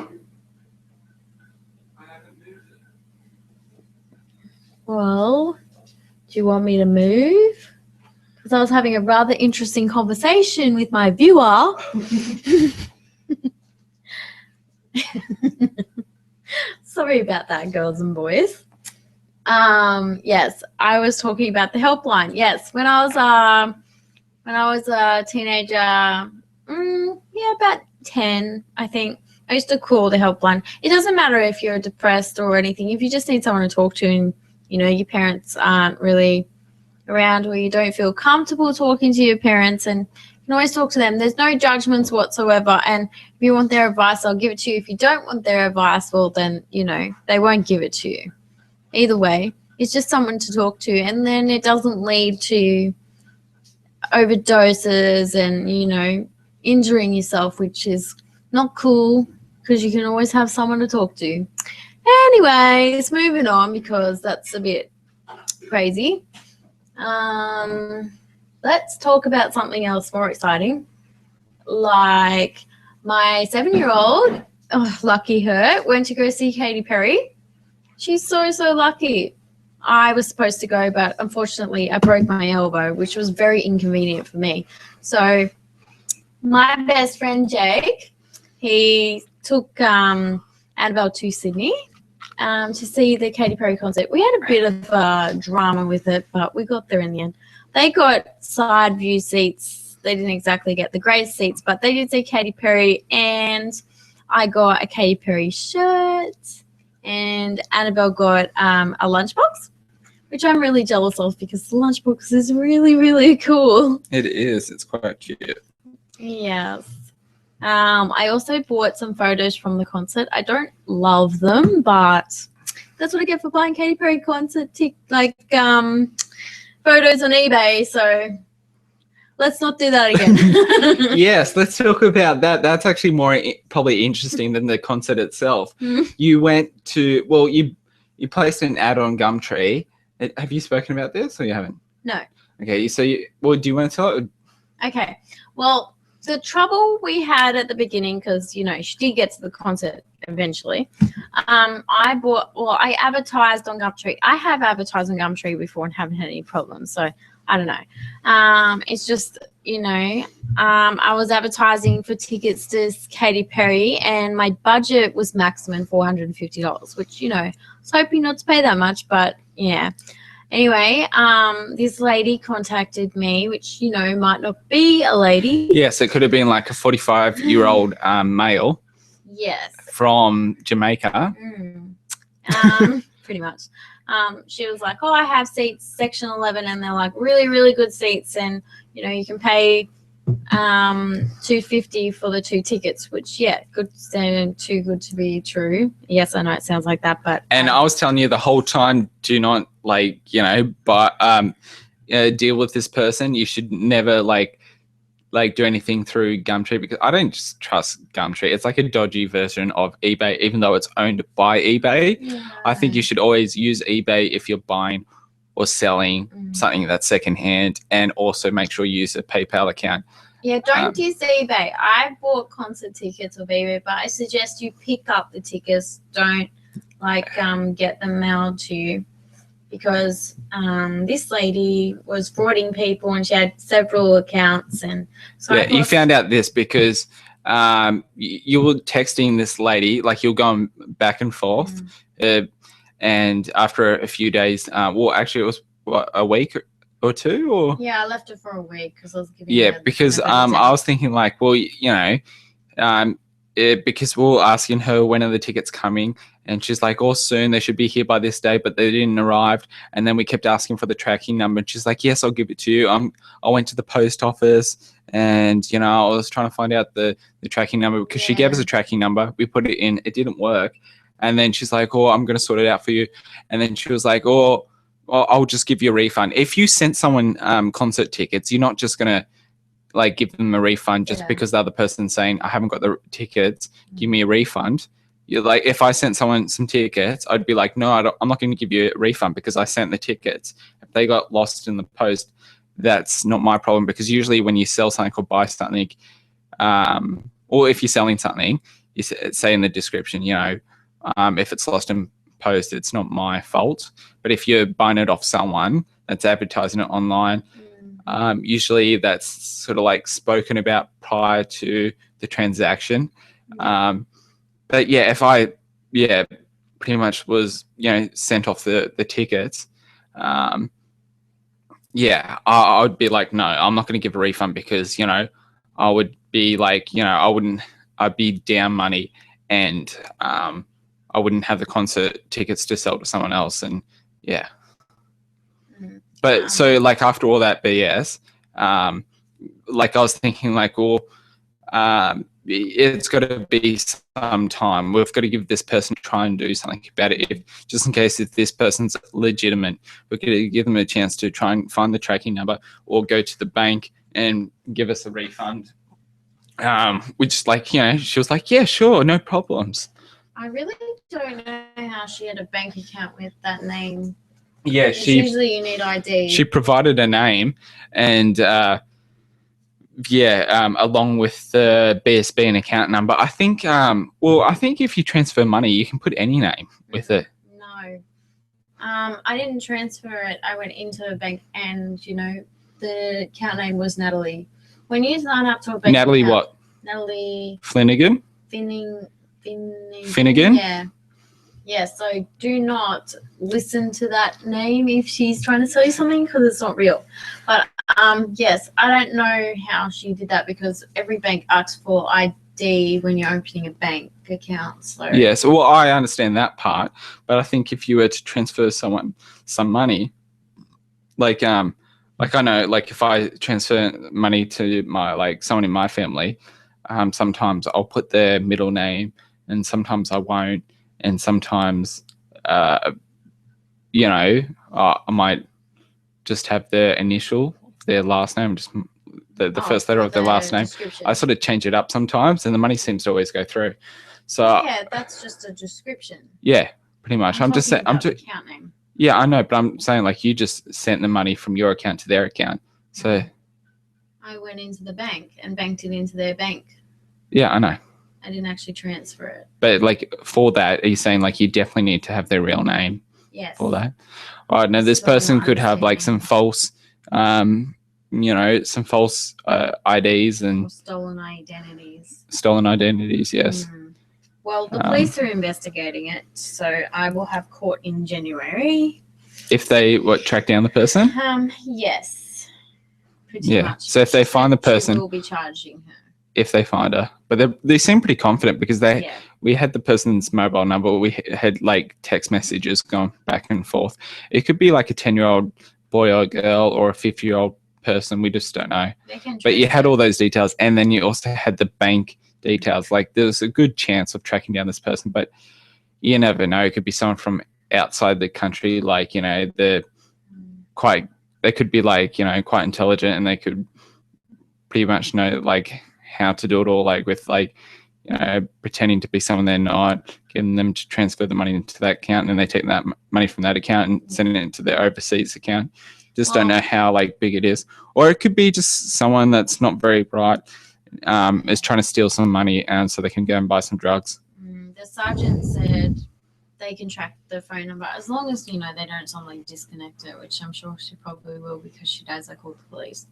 haven't moved it. Well, do you want me to move? Because I was having a rather interesting conversation with my viewer. Sorry about that, girls and boys. Yes, I was talking about the helpline. Yes, when I was a teenager, about 10, I think, I used to call the helpline. It doesn't matter if you're depressed or anything. If you just need someone to talk to and, your parents aren't really around or you don't feel comfortable talking to your parents, and you can always talk to them. There's no judgments whatsoever. And if you want their advice, I'll give it to you. If you don't want their advice, well, then, they won't give it to you. Either way, it's just someone to talk to. And then it doesn't lead to overdoses and, injuring yourself, which is not cool because you can always have someone to talk to. Anyways, moving on because that's a bit crazy. Let's talk about something else more exciting. Like my 7-year-old, lucky her, went to go see Katy Perry. She's so lucky. I was supposed to go, but unfortunately I broke my elbow, which was very inconvenient for me. So my best friend Jake, he took Annabelle to Sydney to see the Katy Perry concert. We had a bit of drama with it, but we got there in the end. They got side view seats. They didn't exactly get the great seats, but they did see Katy Perry, and I got a Katy Perry shirt, and Annabelle got a lunchbox, which I'm really jealous of because the lunchbox is really cool. It is. It's quite cute. Yes. I also bought some photos from the concert. I don't love them, but that's what I get for buying Katy Perry concert photos on eBay. So let's not do that again. Yes, let's talk about that. That's actually more probably interesting than the concert itself. You went to, you placed an ad on Gumtree. Have you spoken about this or you haven't? No. Okay, so do you want to tell it? Okay. Well, the trouble we had at the beginning, because, she did get to the concert eventually, I advertised on Gumtree. I have advertised on Gumtree before and haven't had any problems, so I don't know. It's just, I was advertising for tickets to Katy Perry, and my budget was maximum $450, which, I was hoping not to pay that much, but yeah. Anyway, this lady contacted me, which, might not be a lady. Yes, it could have been like a 45-year-old male. Yes. From Jamaica. Pretty much. She was like, I have seats section 11, and they're like really good seats, and, you can pay $250 for the 2 tickets, which, yeah, good, too good to be true. Yes, I know it sounds like that, but and I was telling you the whole time, do not deal with this person. You should never do anything through Gumtree, because I don't just trust Gumtree. It's like a dodgy version of eBay, even though it's owned by eBay. Yeah. I think you should always use eBay if you're buying or selling something that's secondhand, and also make sure you use a PayPal account. Yeah, don't use eBay. I bought concert tickets off eBay, but I suggest you pick up the tickets. Don't get them mailed to you, because this lady was frauding people, and she had several accounts. And so you found out this because you were texting this lady, like you're going back and forth, and after a few days, actually it was a week or two, or yeah, I left her for a week because I was giving because I was thinking because we were asking her when are the tickets coming, and she's like, soon, they should be here by this day, but they didn't arrive. And then we kept asking for the tracking number, and she's like, yes, I'll give it to you. I went to the post office, and I was trying to find out the tracking number, because she gave us a tracking number. We put it in, it didn't work, and then she's like, I'm going to sort it out for you. And then she was like, I'll just give you a refund. If you sent someone concert tickets, you're not just going to give them a refund just because the other person's saying, I haven't got the tickets, give me a refund. you're like, if I sent someone some tickets, I'd be like, no, I'm not going to give you a refund because I sent the tickets. If they got lost in the post, that's not my problem, because usually when you sell something or buy something, or if you're selling something, you say in the description, if it's lost in post, it's not my fault. But if you're buying it off someone that's advertising it online, usually that's sort of like spoken about prior to the transaction. But yeah, if I pretty much was sent off the tickets, I would be like, no, I'm not going to give a refund, because I would be like, I'd be down money, and I wouldn't have the concert tickets to sell to someone else. And but so like after all that BS, like I was thinking like, well, it's got to be some time. We've got to give this person try and do something about it, just in case if this person's legitimate. We're going to give them a chance to try and find the tracking number, or go to the bank and give us a refund. Which, like, she was like, yeah, sure, no problems. I really don't know how she had a bank account with that name. Yeah, usually you need ID. She provided a name, and along with the BSB and account number. I think, I think if you transfer money, you can put any name with it. No. I didn't transfer it. I went into a bank, and, the account name was Natalie. When you sign up to a bank Natalie account, what? Natalie Flanagan? Finnegan? Yeah. Yeah, so do not listen to that name if she's trying to sell you something, because it's not real. But yes, I don't know how she did that, because every bank asks for ID when you're opening a bank account. So yes, well, I understand that part, but I think if you were to transfer someone some money, like I know, like if I transfer money to someone in my family, sometimes I'll put their middle name, and sometimes I won't. And sometimes, I might just have their initial, their last name, just the first letter of their last name. I sort of change it up sometimes, and the money seems to always go through. So yeah, that's just a description. Yeah, pretty much. I'm just saying. Account name. Yeah, I know, but I'm saying like you just sent the money from your account to their account. So I went into the bank and banked it into their bank. Yeah, I know. I didn't actually transfer it. But like for that, are you saying like you definitely need to have their real name? Yes. For that. All right. Now this person could have like some false, some false IDs and or stolen identities. Stolen identities, yes. Well, the police are investigating it, so I will have court in January. If they track down the person? Yes. Pretty much. So if they find the person, we'll be charging her. If they find her, but they seem pretty confident, because we had the person's mobile number. We had like text messages going back and forth. It could be like a 10-year-old boy or girl, or a 50-year-old person. We just don't know. But you had all those details, and then you also had the bank details. Like there's a good chance of tracking down this person, but you never know. It could be someone from outside the country. Like they could be like quite intelligent, and they could pretty much know like how to do it all, like with like pretending to be someone they're not, getting them to transfer the money into that account, and then they take that money from that account and send it into their overseas account. Just don't know how like big it is. Or it could be just someone that's not very bright, is trying to steal some money, and so they can go and buy some drugs. The sergeant said they can track the phone number as long as they don't suddenly disconnect it, which I'm sure she probably will, because she does. I called the police.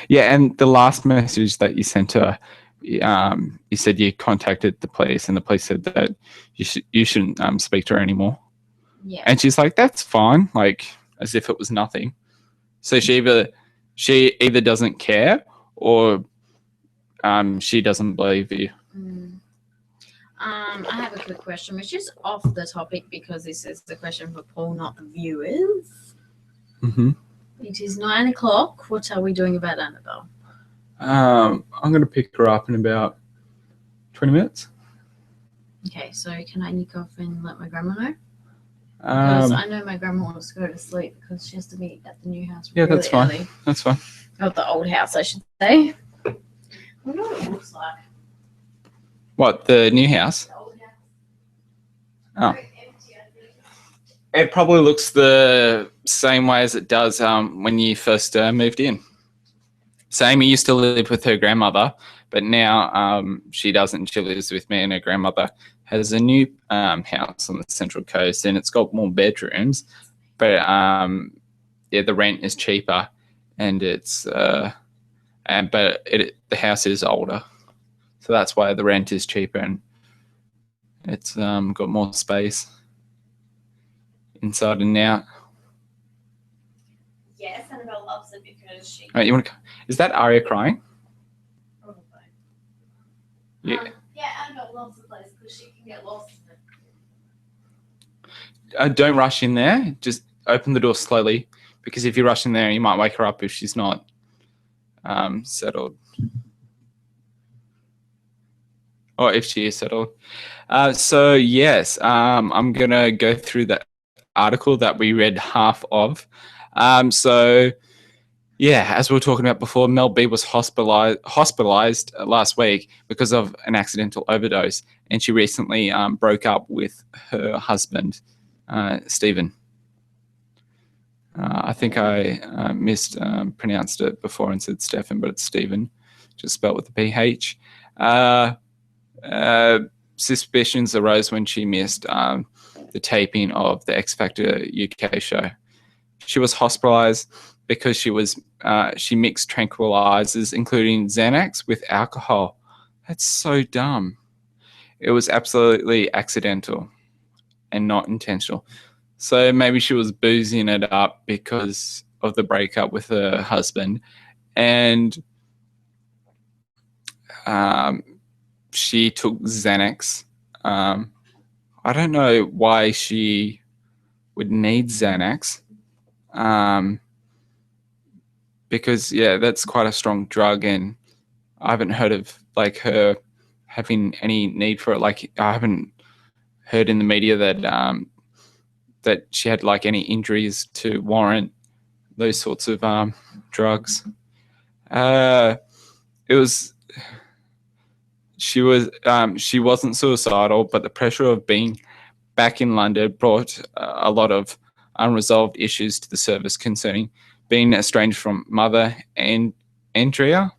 Yeah, and the last message that you sent her, you said you contacted the police, and the police said that you shouldn't speak to her anymore. Yeah. And she's like, that's fine, like as if it was nothing. So she either doesn't care, or she doesn't believe you. I have a quick question, which is off the topic, because this is the question for Paul, not the viewers. It is 9:00. What are we doing about Annabelle? I'm going to pick her up in about 20 minutes. Okay, so can I nick off and let my grandma know? Because I know my grandma wants to go to sleep because she has to be at the new house really that's fine. early. That's fine. Or the old house, I should say. I wonder what it looks like. What, the new house? The old house. Oh. It probably looks the same way as it does when you first moved in. So Amy used to live with her grandmother, but now she doesn't. She lives with me, and her grandmother has a new house on the Central Coast, and it's got more bedrooms, but yeah, the rent is cheaper, and it's the house is older, so that's why the rent is cheaper, and it's got more space inside and out. Yes, Annabelle loves it because she. Right, you want to? Is that Aria crying? Probably. Yeah. Yeah, Annabelle loves the place because she can get lost in it. Don't rush in there. Just open the door slowly, because if you rush in there, you might wake her up if she's not settled, or if she is settled. So yes, I'm gonna go through the article that we read half of. So yeah, as we were talking about before, Mel B was hospitalized last week because of an accidental overdose, and she recently broke up with her husband, Stephen. I think I mispronounced it before and said Stefan, but it's Stephen, just spelled with a PH. Suspicions arose when she missed the taping of the X Factor UK show. She was hospitalized because she mixed tranquilizers, including Xanax, with alcohol. That's so dumb. It was absolutely accidental and not intentional. So maybe she was boozing it up because of the breakup with her husband, and she took Xanax. I don't know why she would need Xanax, because yeah, that's quite a strong drug, and I haven't heard of like her having any need for it. Like I haven't heard in the media that that she had like any injuries to warrant those sorts of drugs. She wasn't suicidal, but the pressure of being back in London brought a lot of unresolved issues to the service concerning being estranged from mother and Andrea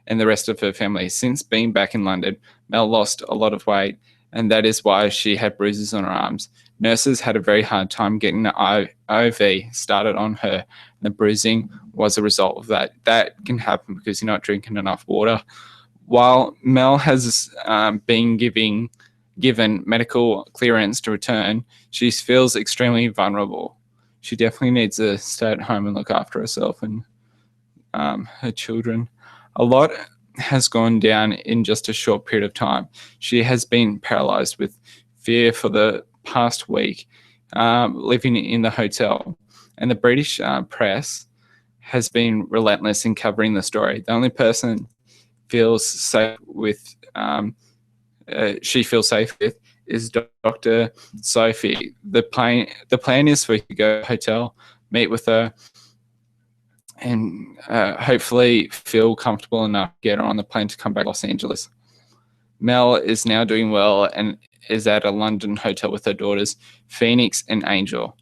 and the rest of her family. Since being back in London, Mel lost a lot of weight, and that is why she had bruises on her arms. Nurses had a very hard time getting the IV started on her. The bruising was a result of that. That can happen because you're not drinking enough water. While Mel has been given medical clearance to return, she feels extremely vulnerable. She definitely needs to stay at home and look after herself and her children. A lot has gone down in just a short period of time. She has been paralyzed with fear for the past week, living in the hotel, and the British press has been relentless in covering the story. The only person feels safe with she feels safe with is Dr. Sophie. The plan is for you to go to the hotel, meet with her, and hopefully feel comfortable enough to get her on the plane to come back to Los Angeles. Mel is now doing well and is at a London hotel with her daughters, Phoenix and Angel.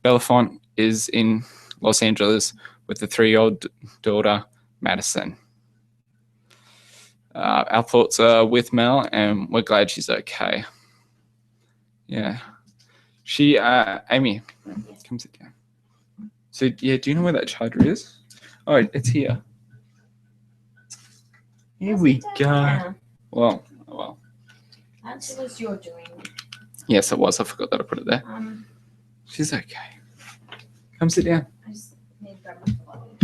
Belafonte is in Los Angeles with a 3-year-old daughter, Madison. Our thoughts are with Mel, and we're glad she's okay. Yeah. Amy, come sit down. So, yeah, do you know where that charger is? Oh, it's here. Here we go. Yeah. Well. That was your doing. Yes, it was. I forgot that I put it there. She's okay. Come sit down. I just need to grab my phone.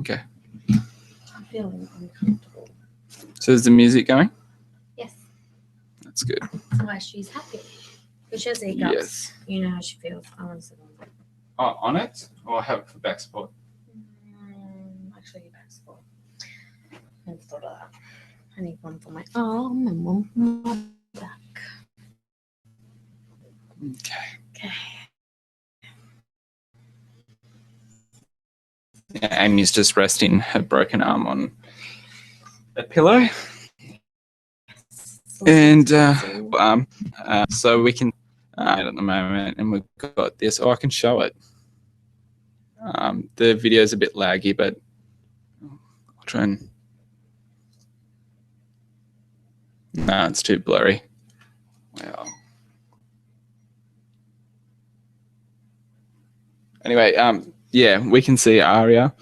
Okay. I'm feeling uncomfortable. So is the music going? Yes. That's good. That's why she's happy. But she has hiccups. Yes. You know how she feels. I want to sit on that. Oh, on it? Or have it for back support? Actually, back support. I never thought of that. I need one for my arm and one for my back. Okay. Yeah, Amy's just resting her broken arm on a pillow. And so we can at the moment, and we've got this. Oh, I can show it. The video is a bit laggy, but I'll try and. No, it's too blurry. Well. Anyway, yeah, we can see Aria.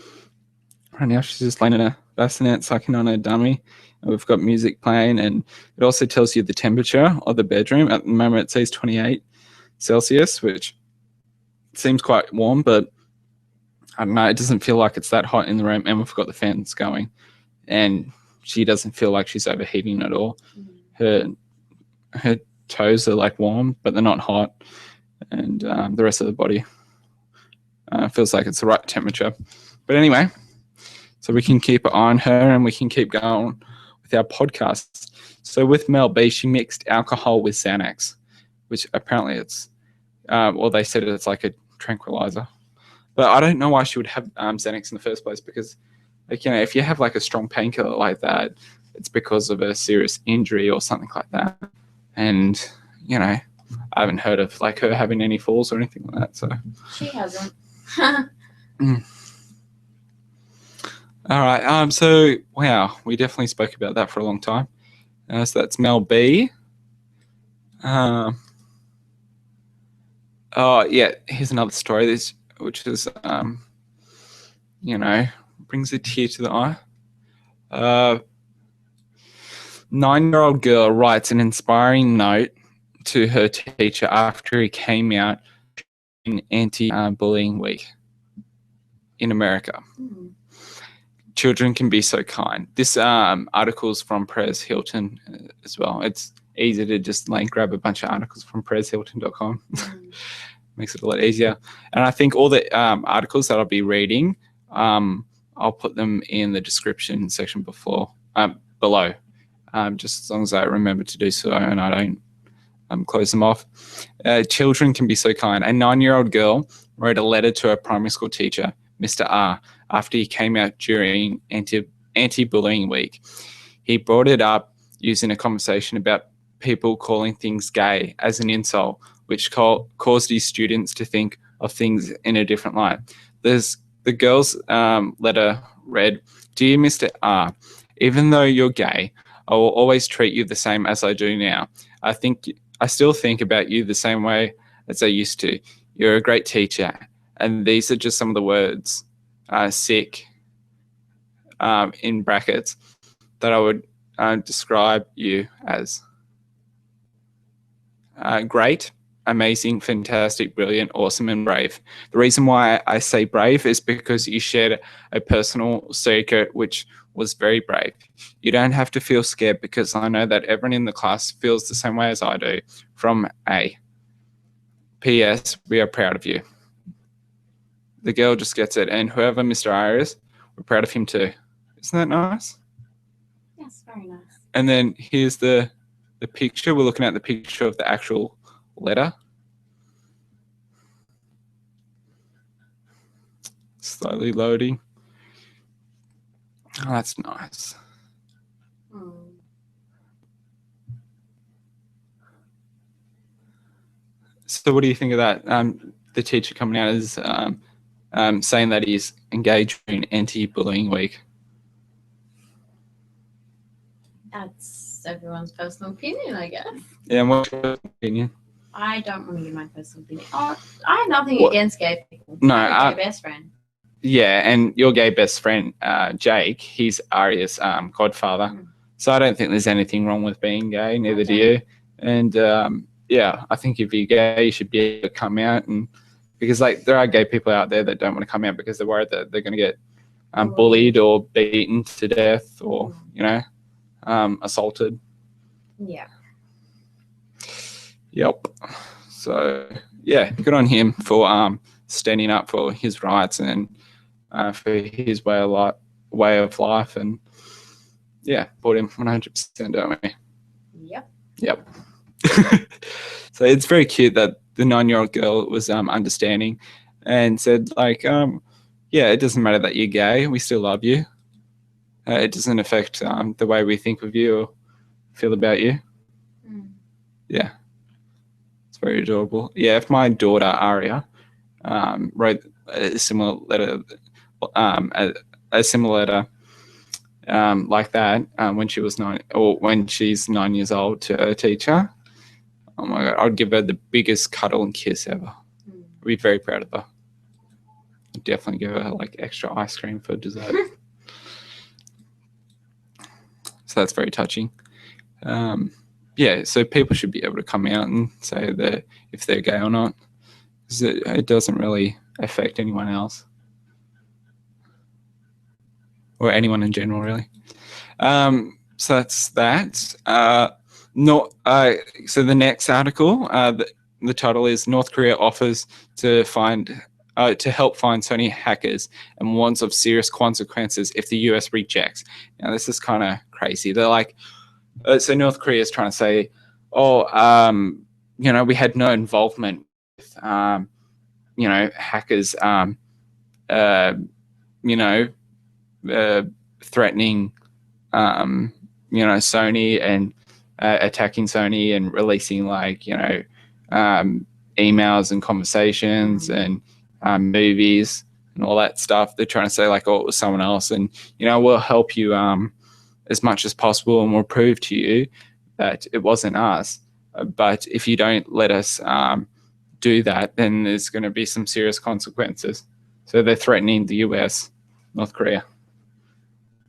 Right now, she's just laying in a bassinet, sucking on a dummy. And we've got music playing, and it also tells you the temperature of the bedroom. At the moment, it says 28 Celsius, which seems quite warm, but I don't know, it doesn't feel like it's that hot in the room, and we've got the fans going, and she doesn't feel like she's overheating at all. Her toes are like warm, but they're not hot, and the rest of the body feels like it's the right temperature. But anyway, so we can keep an eye on her, and we can keep going with our podcasts. So with Mel B, she mixed alcohol with Xanax, which apparently it's, well, they said it's like a tranquilizer. But I don't know why she would have Xanax in the first place, because, like, you know, if you have like a strong painkiller like that, it's because of a serious injury or something like that. And, you know, I haven't heard of like her having any falls or anything like that. So She hasn't. All right. So wow, we definitely spoke about that for a long time. So that's Mel B. Oh yeah, here's another story. This, which is, you know, brings a tear to the eye. 9-year-old girl writes an inspiring note to her teacher after he came out in anti-bullying week in America. Mm. Children can be so kind. This article's from Perez Hilton as well. It's easy to just like grab a bunch of articles from perezhilton.com. Makes it a lot easier. And I think all the articles that I'll be reading, I'll put them in the description section below, just as long as I remember to do so and I don't close them off. Children can be so kind. A 9-year-old girl wrote a letter to her primary school teacher, Mr. R, after he came out during anti-bullying week. He brought it up using a conversation about people calling things gay as an insult, which caused his students to think of things in a different light. The girl's letter read, "Dear Mr. R, even though you're gay, I will always treat you the same as I do now. I still think about you the same way as I used to. You're a great teacher." And these are just some of the words, sick, in brackets, that I would describe you as. Great, amazing, fantastic, brilliant, awesome, and brave. The reason why I say brave is because you shared a personal secret which was very brave. You don't have to feel scared, because I know that everyone in the class feels the same way as I do. From A. P.S. We are proud of you. The girl just gets it, and whoever Mr. R is, we're proud of him too. Isn't that nice? Yes, very nice. And then here's the picture. We're looking at the picture of the actual letter. Slowly loading. Oh, that's nice. So what do you think of that? The teacher coming out as saying that he's engaged in anti-bullying week. That's everyone's personal opinion, I guess. Yeah, and what's your opinion? I don't want to give my personal opinion. Oh, I have nothing against gay people. No, I'm a gay best friend. Yeah, and your gay best friend, Jake, he's Aria's godfather. Mm. So I don't think there's anything wrong with being gay, neither do you. And yeah, I think if you're gay, you should be able to come out, and because like there are gay people out there that don't want to come out because they're worried that they're going to get bullied or beaten to death or, you know, assaulted. Yeah. Yep. So yeah, good on him for standing up for his rights and for his way of life, and yeah, bought him 100%, don't we? Yep. So it's very cute that the 9-year-old girl was understanding and said like, yeah, it doesn't matter that you're gay, we still love you. It doesn't affect the way we think of you or feel about you. Yeah, it's very adorable. Yeah, if my daughter Aria wrote a similar letter, a similar letter like that when she was 9, or when she's 9 years old, to her teacher, oh my god, I'd give her the biggest cuddle and kiss ever. I'd be very proud of her. I'd definitely give her like extra ice cream for dessert. So that's very touching. Yeah, so people should be able to come out and say that if they're gay or not, because it doesn't really affect anyone else, or anyone in general, really. So that's that. So the next article, the title is North Korea offers to help find Sony hackers and warns of serious consequences if the US rejects. Now this is kind of crazy. They're like, so North Korea is trying to say, we had no involvement with, hackers, threatening, Sony and attacking Sony and releasing emails and conversations and movies and all that stuff. They're trying to say it was someone else, and we'll help you as much as possible, and we'll prove to you that it wasn't us. But if you don't let us do that, then there's going to be some serious consequences. So they're threatening the US, North Korea,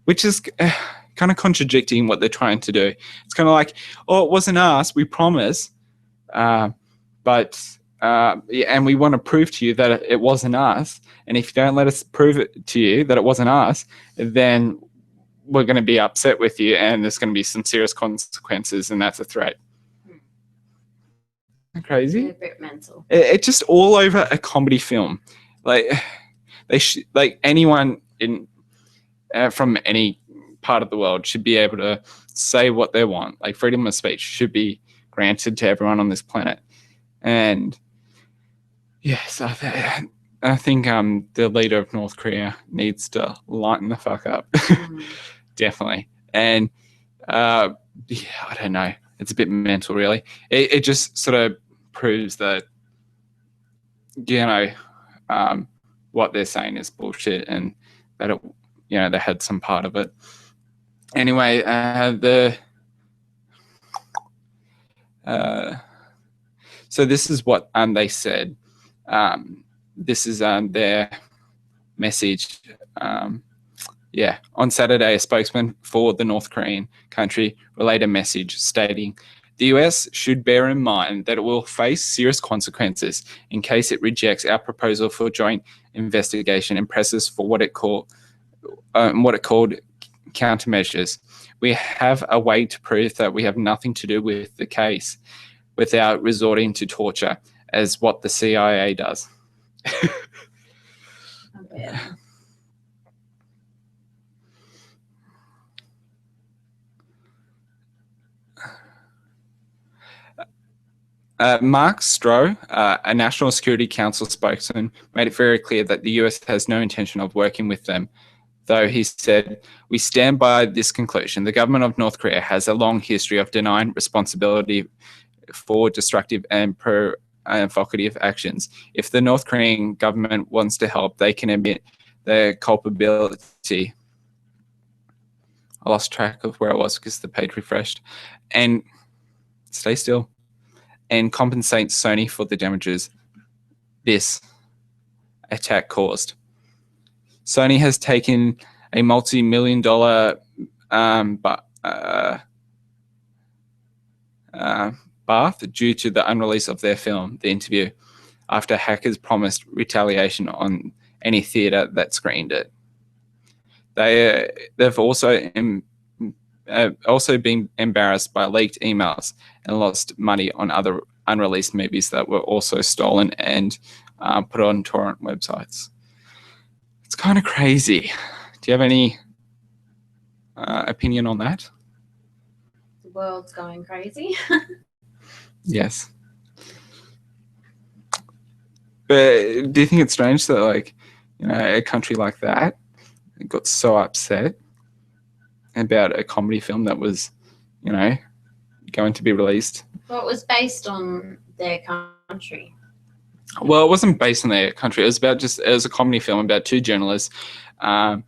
which is kind of contradicting what they're trying to do. It's kind of like, it wasn't us, we promise, and we want to prove to you that it wasn't us. And if you don't let us prove it to you that it wasn't us, then we're going to be upset with you, and there's going to be some serious consequences, and that's a threat. Crazy. A bit mental. It's just all over a comedy film. Anyone in from any part of the world should be able to say what they want. Freedom of speech should be granted to everyone on this planet. And yes, I think the leader of North Korea needs to lighten the fuck up. Definitely. And I don't know. It's a bit mental, really. It just sort of proves that, what they're saying is bullshit, and that they had some part of it. Anyway, so this is what they said. This is their message. On Saturday, a spokesman for the North Korean country relayed a message stating, the US should bear in mind that it will face serious consequences in case it rejects our proposal for joint investigation and presses for what it called countermeasures. We have a way to prove that we have nothing to do with the case without resorting to torture, as what the CIA does. Mark Stroh, a National Security Council spokesman, made it very clear that the US has no intention of working with them, though he said, we stand by this conclusion. The government of North Korea has a long history of denying responsibility for destructive and provocative actions. If the North Korean government wants to help, they can admit their culpability. I lost track of where I was because the page refreshed. And stay still. And compensate Sony for the damages this attack caused. Sony has taken a multi-million-dollar bath due to the unrelease of their film, The Interview, after hackers promised retaliation on any theater that screened it. They've also been embarrassed by leaked emails and lost money on other unreleased movies that were also stolen and put on torrent websites. It's kind of crazy. Do you have any opinion on that? The world's going crazy. Yes. But do you think it's strange that, a country like that got so upset about a comedy film that was, going to be released. Well, it was based on their country. Well, it wasn't based on their country. It was a comedy film about two journalists that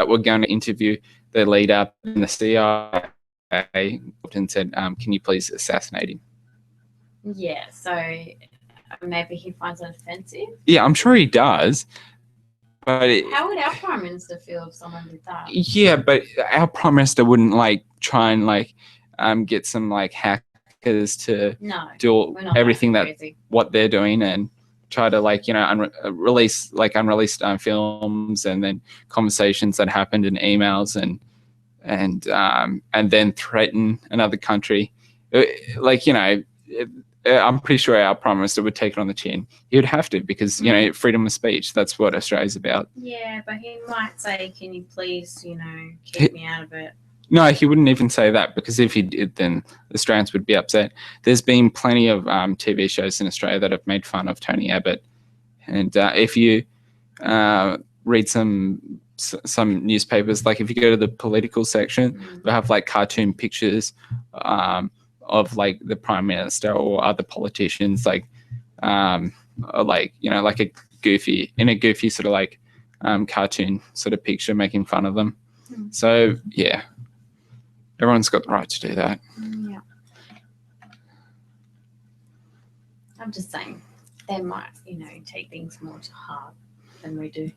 were going to interview the leader, and the CIA and said, "Can you please assassinate him?" Yeah, so maybe he finds it offensive. Yeah, I'm sure he does. But how would our Prime Minister feel if someone did that? Yeah, but our Prime Minister wouldn't try and get some hackers to do everything what they're doing and try to release unreleased films and then conversations that happened in emails and then threaten another country. I'm pretty sure our Prime Minister would take it on the chin. He would have to because, freedom of speech, that's what Australia's about. Yeah, but he might say, can you please, keep me out of it? No, he wouldn't even say that because if he did, then Australians would be upset. There's been plenty of TV shows in Australia that have made fun of Tony Abbott. And if you read some newspapers, if you go to the political section, they'll have cartoon pictures of the Prime Minister or other politicians, a goofy sort of cartoon sort of picture making fun of them. So yeah, everyone's got the right to do that. Yeah. I'm just saying they might, take things more to heart than we do.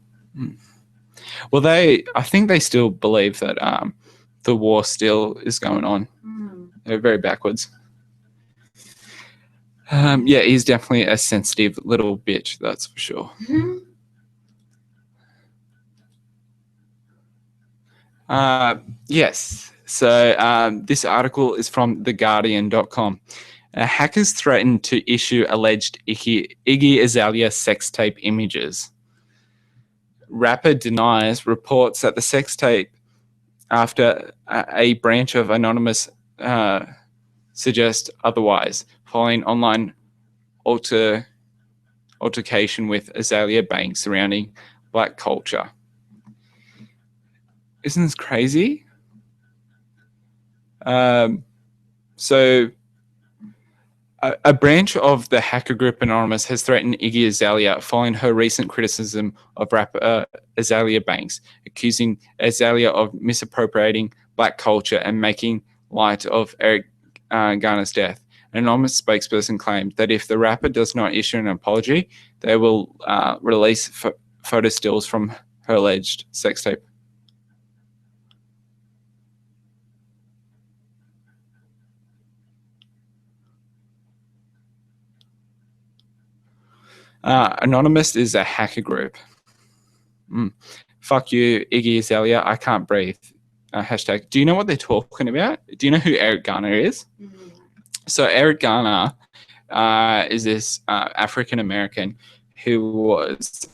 Well, I think they still believe that the war still is going on. They're very backwards. Yeah, he's definitely a sensitive little bitch, that's for sure. Yes. So this article is from theguardian.com. Hackers threaten to issue alleged Iggy Azalea sex tape images. Rapper denies reports that the sex tape after a branch of Anonymous suggest otherwise, following online altercation with Azalea Banks surrounding black culture. Isn't this crazy? So a branch of the hacker group Anonymous has threatened Iggy Azalea following her recent criticism of rapper Azalea Banks, accusing Azalea of misappropriating black culture and making light of Eric Garner's death. An Anonymous spokesperson claimed that if the rapper does not issue an apology, they will release photo stills from her alleged sex tape. Anonymous is a hacker group. Fuck you, Iggy Azalea. I can't breathe. Hashtag. Do you know what they're talking about? Do you know who Eric Garner is? So Eric Garner is this African American who was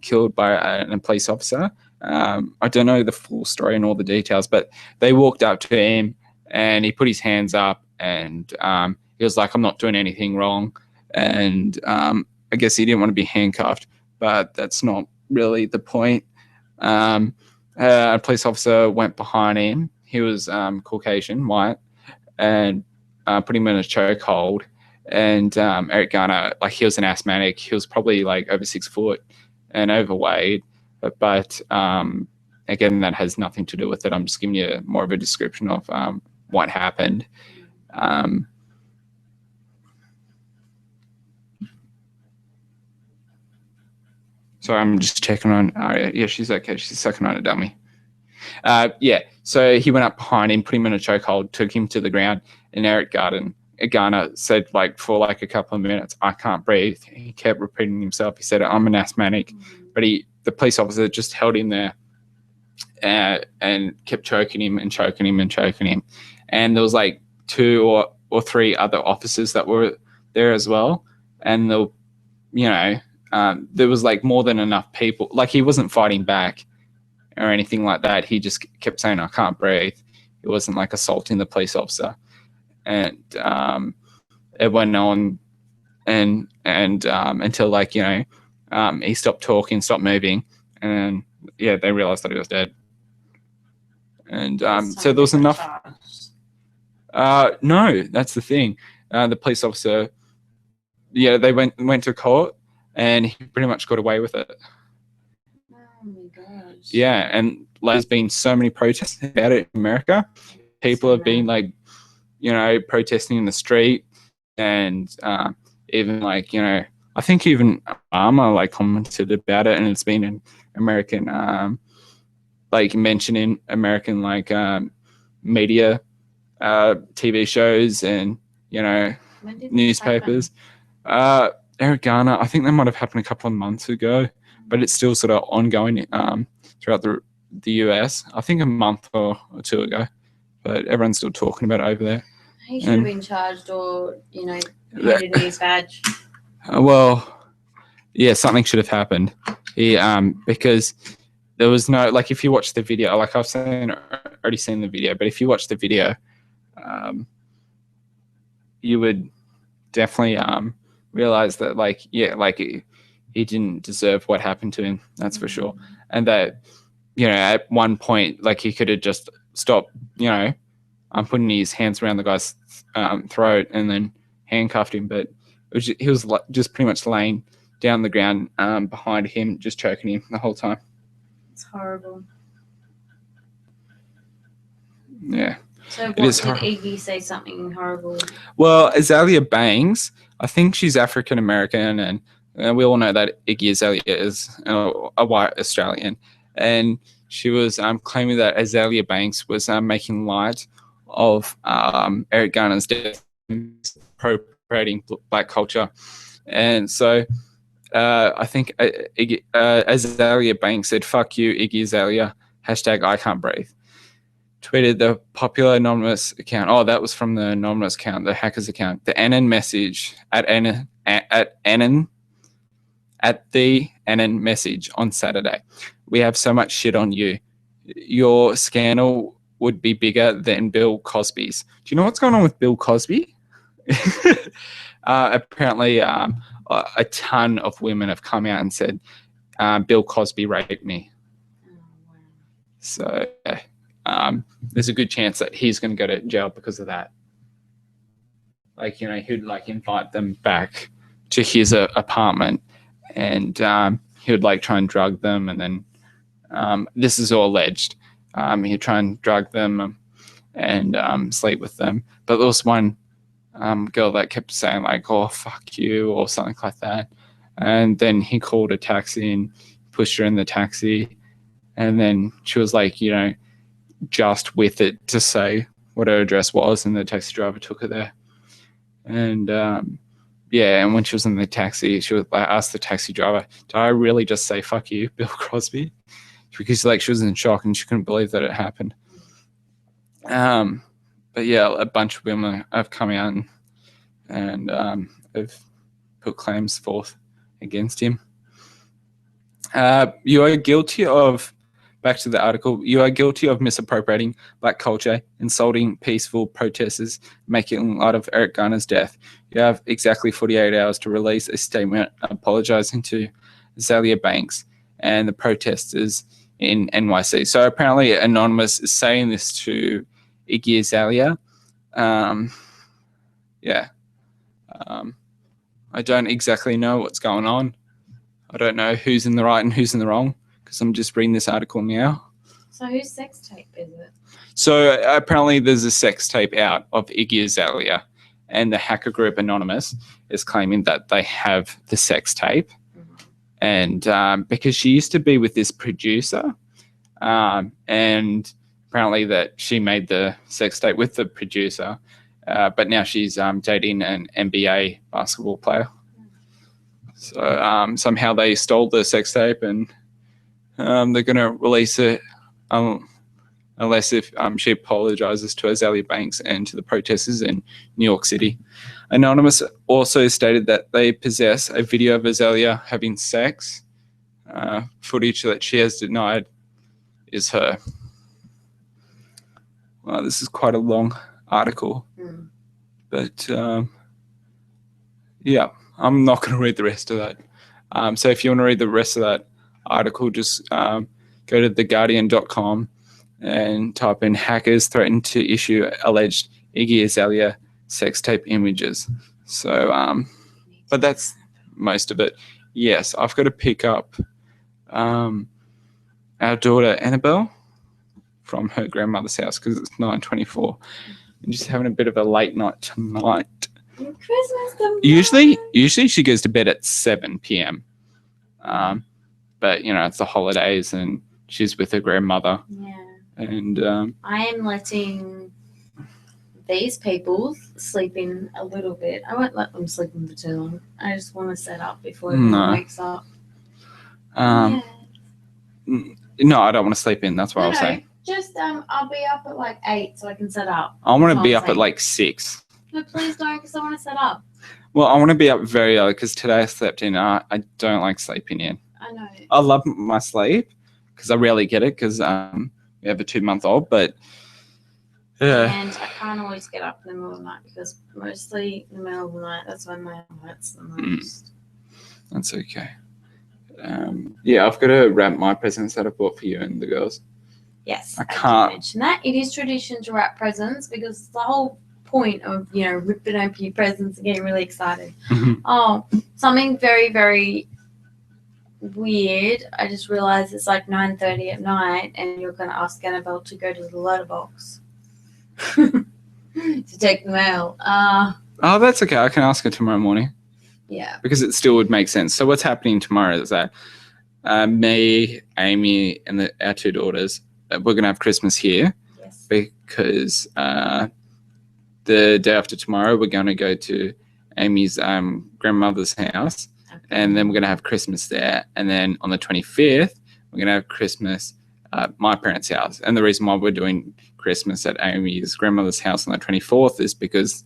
killed by a police officer. I don't know the full story and all the details, but they walked up to him and he put his hands up and he was like, "I'm not doing anything wrong." And I guess he didn't want to be handcuffed, but that's not really the point. A police officer went behind him. He was Caucasian, white, and put him in a chokehold. And Eric Garner, he was an asthmatic. He was probably over 6 foot and overweight. But again, that has nothing to do with it. I'm just giving you more of a description of what happened. So I'm just checking on Aria. Yeah, she's okay. She's sucking on a dummy. Yeah, so he went up behind him, put him in a chokehold, took him to the ground, and Eric Garner said, for a couple of minutes, "I can't breathe." He kept repeating himself. He said, "I'm an asthmatic." But the police officer just held him there and kept choking him and choking him and choking him. And there was 2 or 3 other officers that were there as well. And there was more than enough people. He wasn't fighting back or anything like that. He just kept saying, "I can't breathe." It wasn't assaulting the police officer. And it went on and until he stopped talking, stopped moving, and they realized that he was dead. And so there was enough. No, that's the thing. The police officer, they went to court, and he pretty much got away with it. Oh my gosh. Yeah, and there's been so many protests about it in America. People have been like, protesting in the street, and even like, I think even Obama like commented about it, and it's been an American like mentioned in American like media, TV shows, and When did this newspapers. Eric Garner, I think that might have happened a couple of months ago, but it's still sort of ongoing throughout the US. I think a month or two ago, but everyone's still talking about it over there. He should have been charged or, handed in his badge. Well, yeah, something should have happened. Because there was no, like, if you watch the video, like I've already seen the video, but if you watch the video, you would definitely realize that, like, he didn't deserve what happened to him. That's for sure. And that, at one point, like, he could have just stopped, I'm putting his hands around the guy's throat and then handcuffed him, but he was just pretty much laying down the ground behind him, just choking him the whole time. It's horrible. Yeah. So what did Iggy say something horrible? Well, Azalea Banks, I think she's African American, and we all know that Iggy Azalea is a white Australian, and she was claiming that Azalea Banks was making light of Eric Garner's death, appropriating black culture. And so I think Azalea Banks said, "Fuck you, Iggy Azalea, hashtag I can't breathe." Tweeted the popular anonymous account. Oh, that was from the anonymous account, the hackers account. The Annan message at the Annan message on Saturday. "We have so much shit on you. Your scandal would be bigger than Bill Cosby's." Do you know what's going on with Bill Cosby? Apparently, a ton of women have come out and said, Bill Cosby raped me. So there's a good chance that he's going to go to jail because of that. Like, he'd like invite them back to his apartment, and he would like try and drug them, and then this is all alleged. He'd try and drug them and sleep with them. But there was one girl that kept saying like, "Oh, fuck you," or something like that. And then he called a taxi and pushed her in the taxi. And then she was like, just with it to say what her address was, and the taxi driver took her there. And and when she was in the taxi, she was like, asked the taxi driver, "Did I really just say fuck you, Bill Cosby?" Because like she was in shock and she couldn't believe that it happened. But yeah, a bunch of women have come out and have put claims forth against him. You are guilty of, back to the article, "You are guilty of misappropriating black culture, insulting peaceful protesters, making light of Eric Garner's death. You have exactly 48 hours to release a statement apologizing to Azalea Banks and the protesters in NYC." So apparently Anonymous is saying this to Iggy Azalea. I don't exactly know what's going on. I don't know who's in the right and who's in the wrong, because I'm just reading this article now. So whose sex tape is it? So apparently there's a sex tape out of Iggy Azalea, and the hacker group Anonymous is claiming that they have the sex tape. Mm-hmm. And because she used to be with this producer, and apparently that she made the sex tape with the producer, but now she's dating an NBA basketball player. So somehow they stole the sex tape, and they're going to release it unless if she apologizes to Azalea Banks and to the protesters in New York City. Anonymous also stated that they possess a video of Azalea having sex. Footage that she has denied is her. Well, this is quite a long article, but I'm not going to read the rest of that. So if you want to read the rest of that article, just go to theguardian.com and type in "hackers threaten to issue alleged Iggy Azalea sex tape images. So, but that's most of it. Yes, I've got to pick up our daughter Annabelle from her grandmother's house because it's 9:24. And just having a bit of a late night tonight. Christmas tomorrow. Usually she goes to bed at 7 p.m. But it's the holidays and she's with her grandmother. Yeah. And I am letting these people sleep in a little bit. I won't let them sleep in for too long. I just want to set up before everyone wakes up. No, I don't want to sleep in. That's what I was saying. Just I'll be up at like 8 so I can set up. I want to be up at like 6. No, please don't, because I want to set up. Well, I want to be up very early because today I slept in. I don't like sleeping in. I know. I love my sleep because I rarely get it because we have a 2-month-old, but yeah. And I can't always get up in the middle of the night because mostly in the middle of the night, that's when my arm hurts the most. That's okay. Yeah, I've got to wrap my presents that I bought for you and the girls. Yes, I can't mention that. It is tradition to wrap presents because it's the whole point of, ripping open your presents and getting really excited. Oh, something very, very weird. I just realized it's like 9:30 at night and you're going to ask Annabelle to go to the letterbox to take the mail. Oh, that's okay. I can ask her tomorrow morning. Yeah. Because it still would make sense. So what's happening tomorrow is that me, Amy, and our 2 daughters, we're going to have Christmas here. Yes. Because the day after tomorrow, we're going to go to Amy's grandmother's house. Okay. And then we're going to have Christmas there. And then on the 25th, we're going to have Christmas at my parents' house. And the reason why we're doing Christmas at Amy's grandmother's house on the 24th is because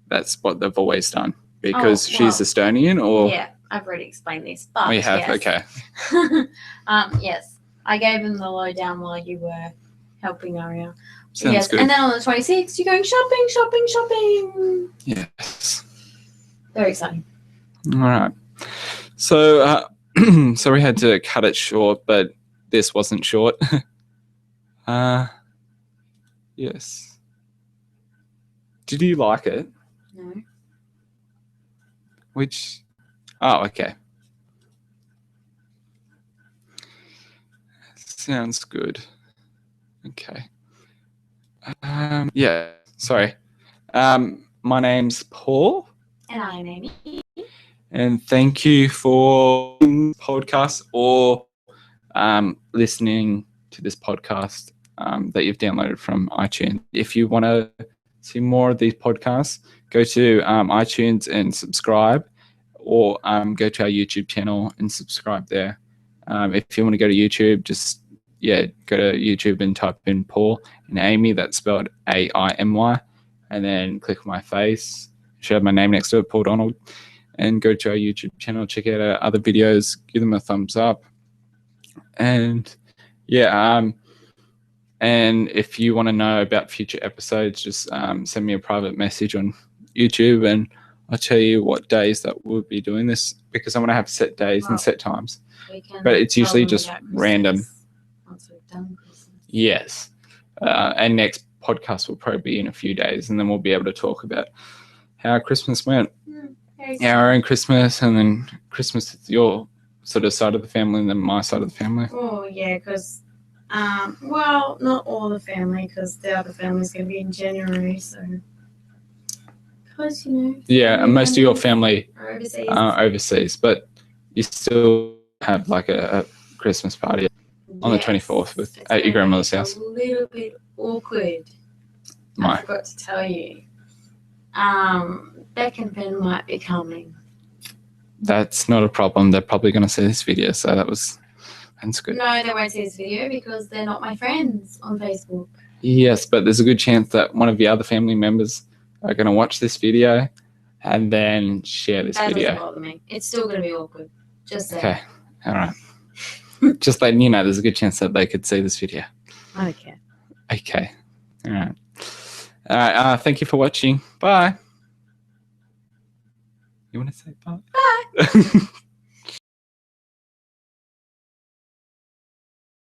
that's what they've always done. Because she's Estonian, or yeah, I've already explained this. But we have, yes. Okay. Yes, I gave him the lowdown while you were helping Aria. Sounds good. And then on the 26th, you're going shopping. Yes. Very exciting. All right. So, so we had to cut it short, but this wasn't short. Yes. Did you like it? No. Which, oh, okay. Sounds good. Okay. Yeah, sorry. My name's Paul. And I'm Amy. And thank you for podcast or listening to this podcast that you've downloaded from iTunes. If you want to see more of these podcasts, go to iTunes and subscribe, or go to our YouTube channel and subscribe there. If you want to go to YouTube, just go to YouTube and type in Paul and Amy. That's spelled AIMY, and then click on my face. Should have my name next to it, Paul Donald, and go to our YouTube channel. Check out our other videos. Give them a thumbs up, and and if you want to know about future episodes, just send me a private message on YouTube and I'll tell you what days that we'll be doing this, because I'm going to have set days and set times. But it's usually just random. Once we've done Christmas. Yes. And next podcast will probably be in a few days, and then we'll be able to talk about how Christmas went. Our own Christmas, and then Christmas with your sort of side of the family, and then my side of the family. Oh, yeah, because well, not all the family, because the other family's going to be in January, so. Because, Yeah, and most of your family are overseas, but you still have like a Christmas party on the 24th at your grandmother's house. A little bit awkward. I forgot to tell you. Beck and Ben might be coming. That's not a problem. They're probably going to see this video, so that's good. No, they won't see this video because they're not my friends on Facebook. Yes, but there's a good chance that one of the other family members are going to watch this video and then share this video. That doesn't bother me. It's still going to be awkward. Just saying. Okay. All right. Just letting you know, there's a good chance that they could see this video. I don't care. Okay. All right. All right. Thank you for watching. Bye. You want to say bye? Bye.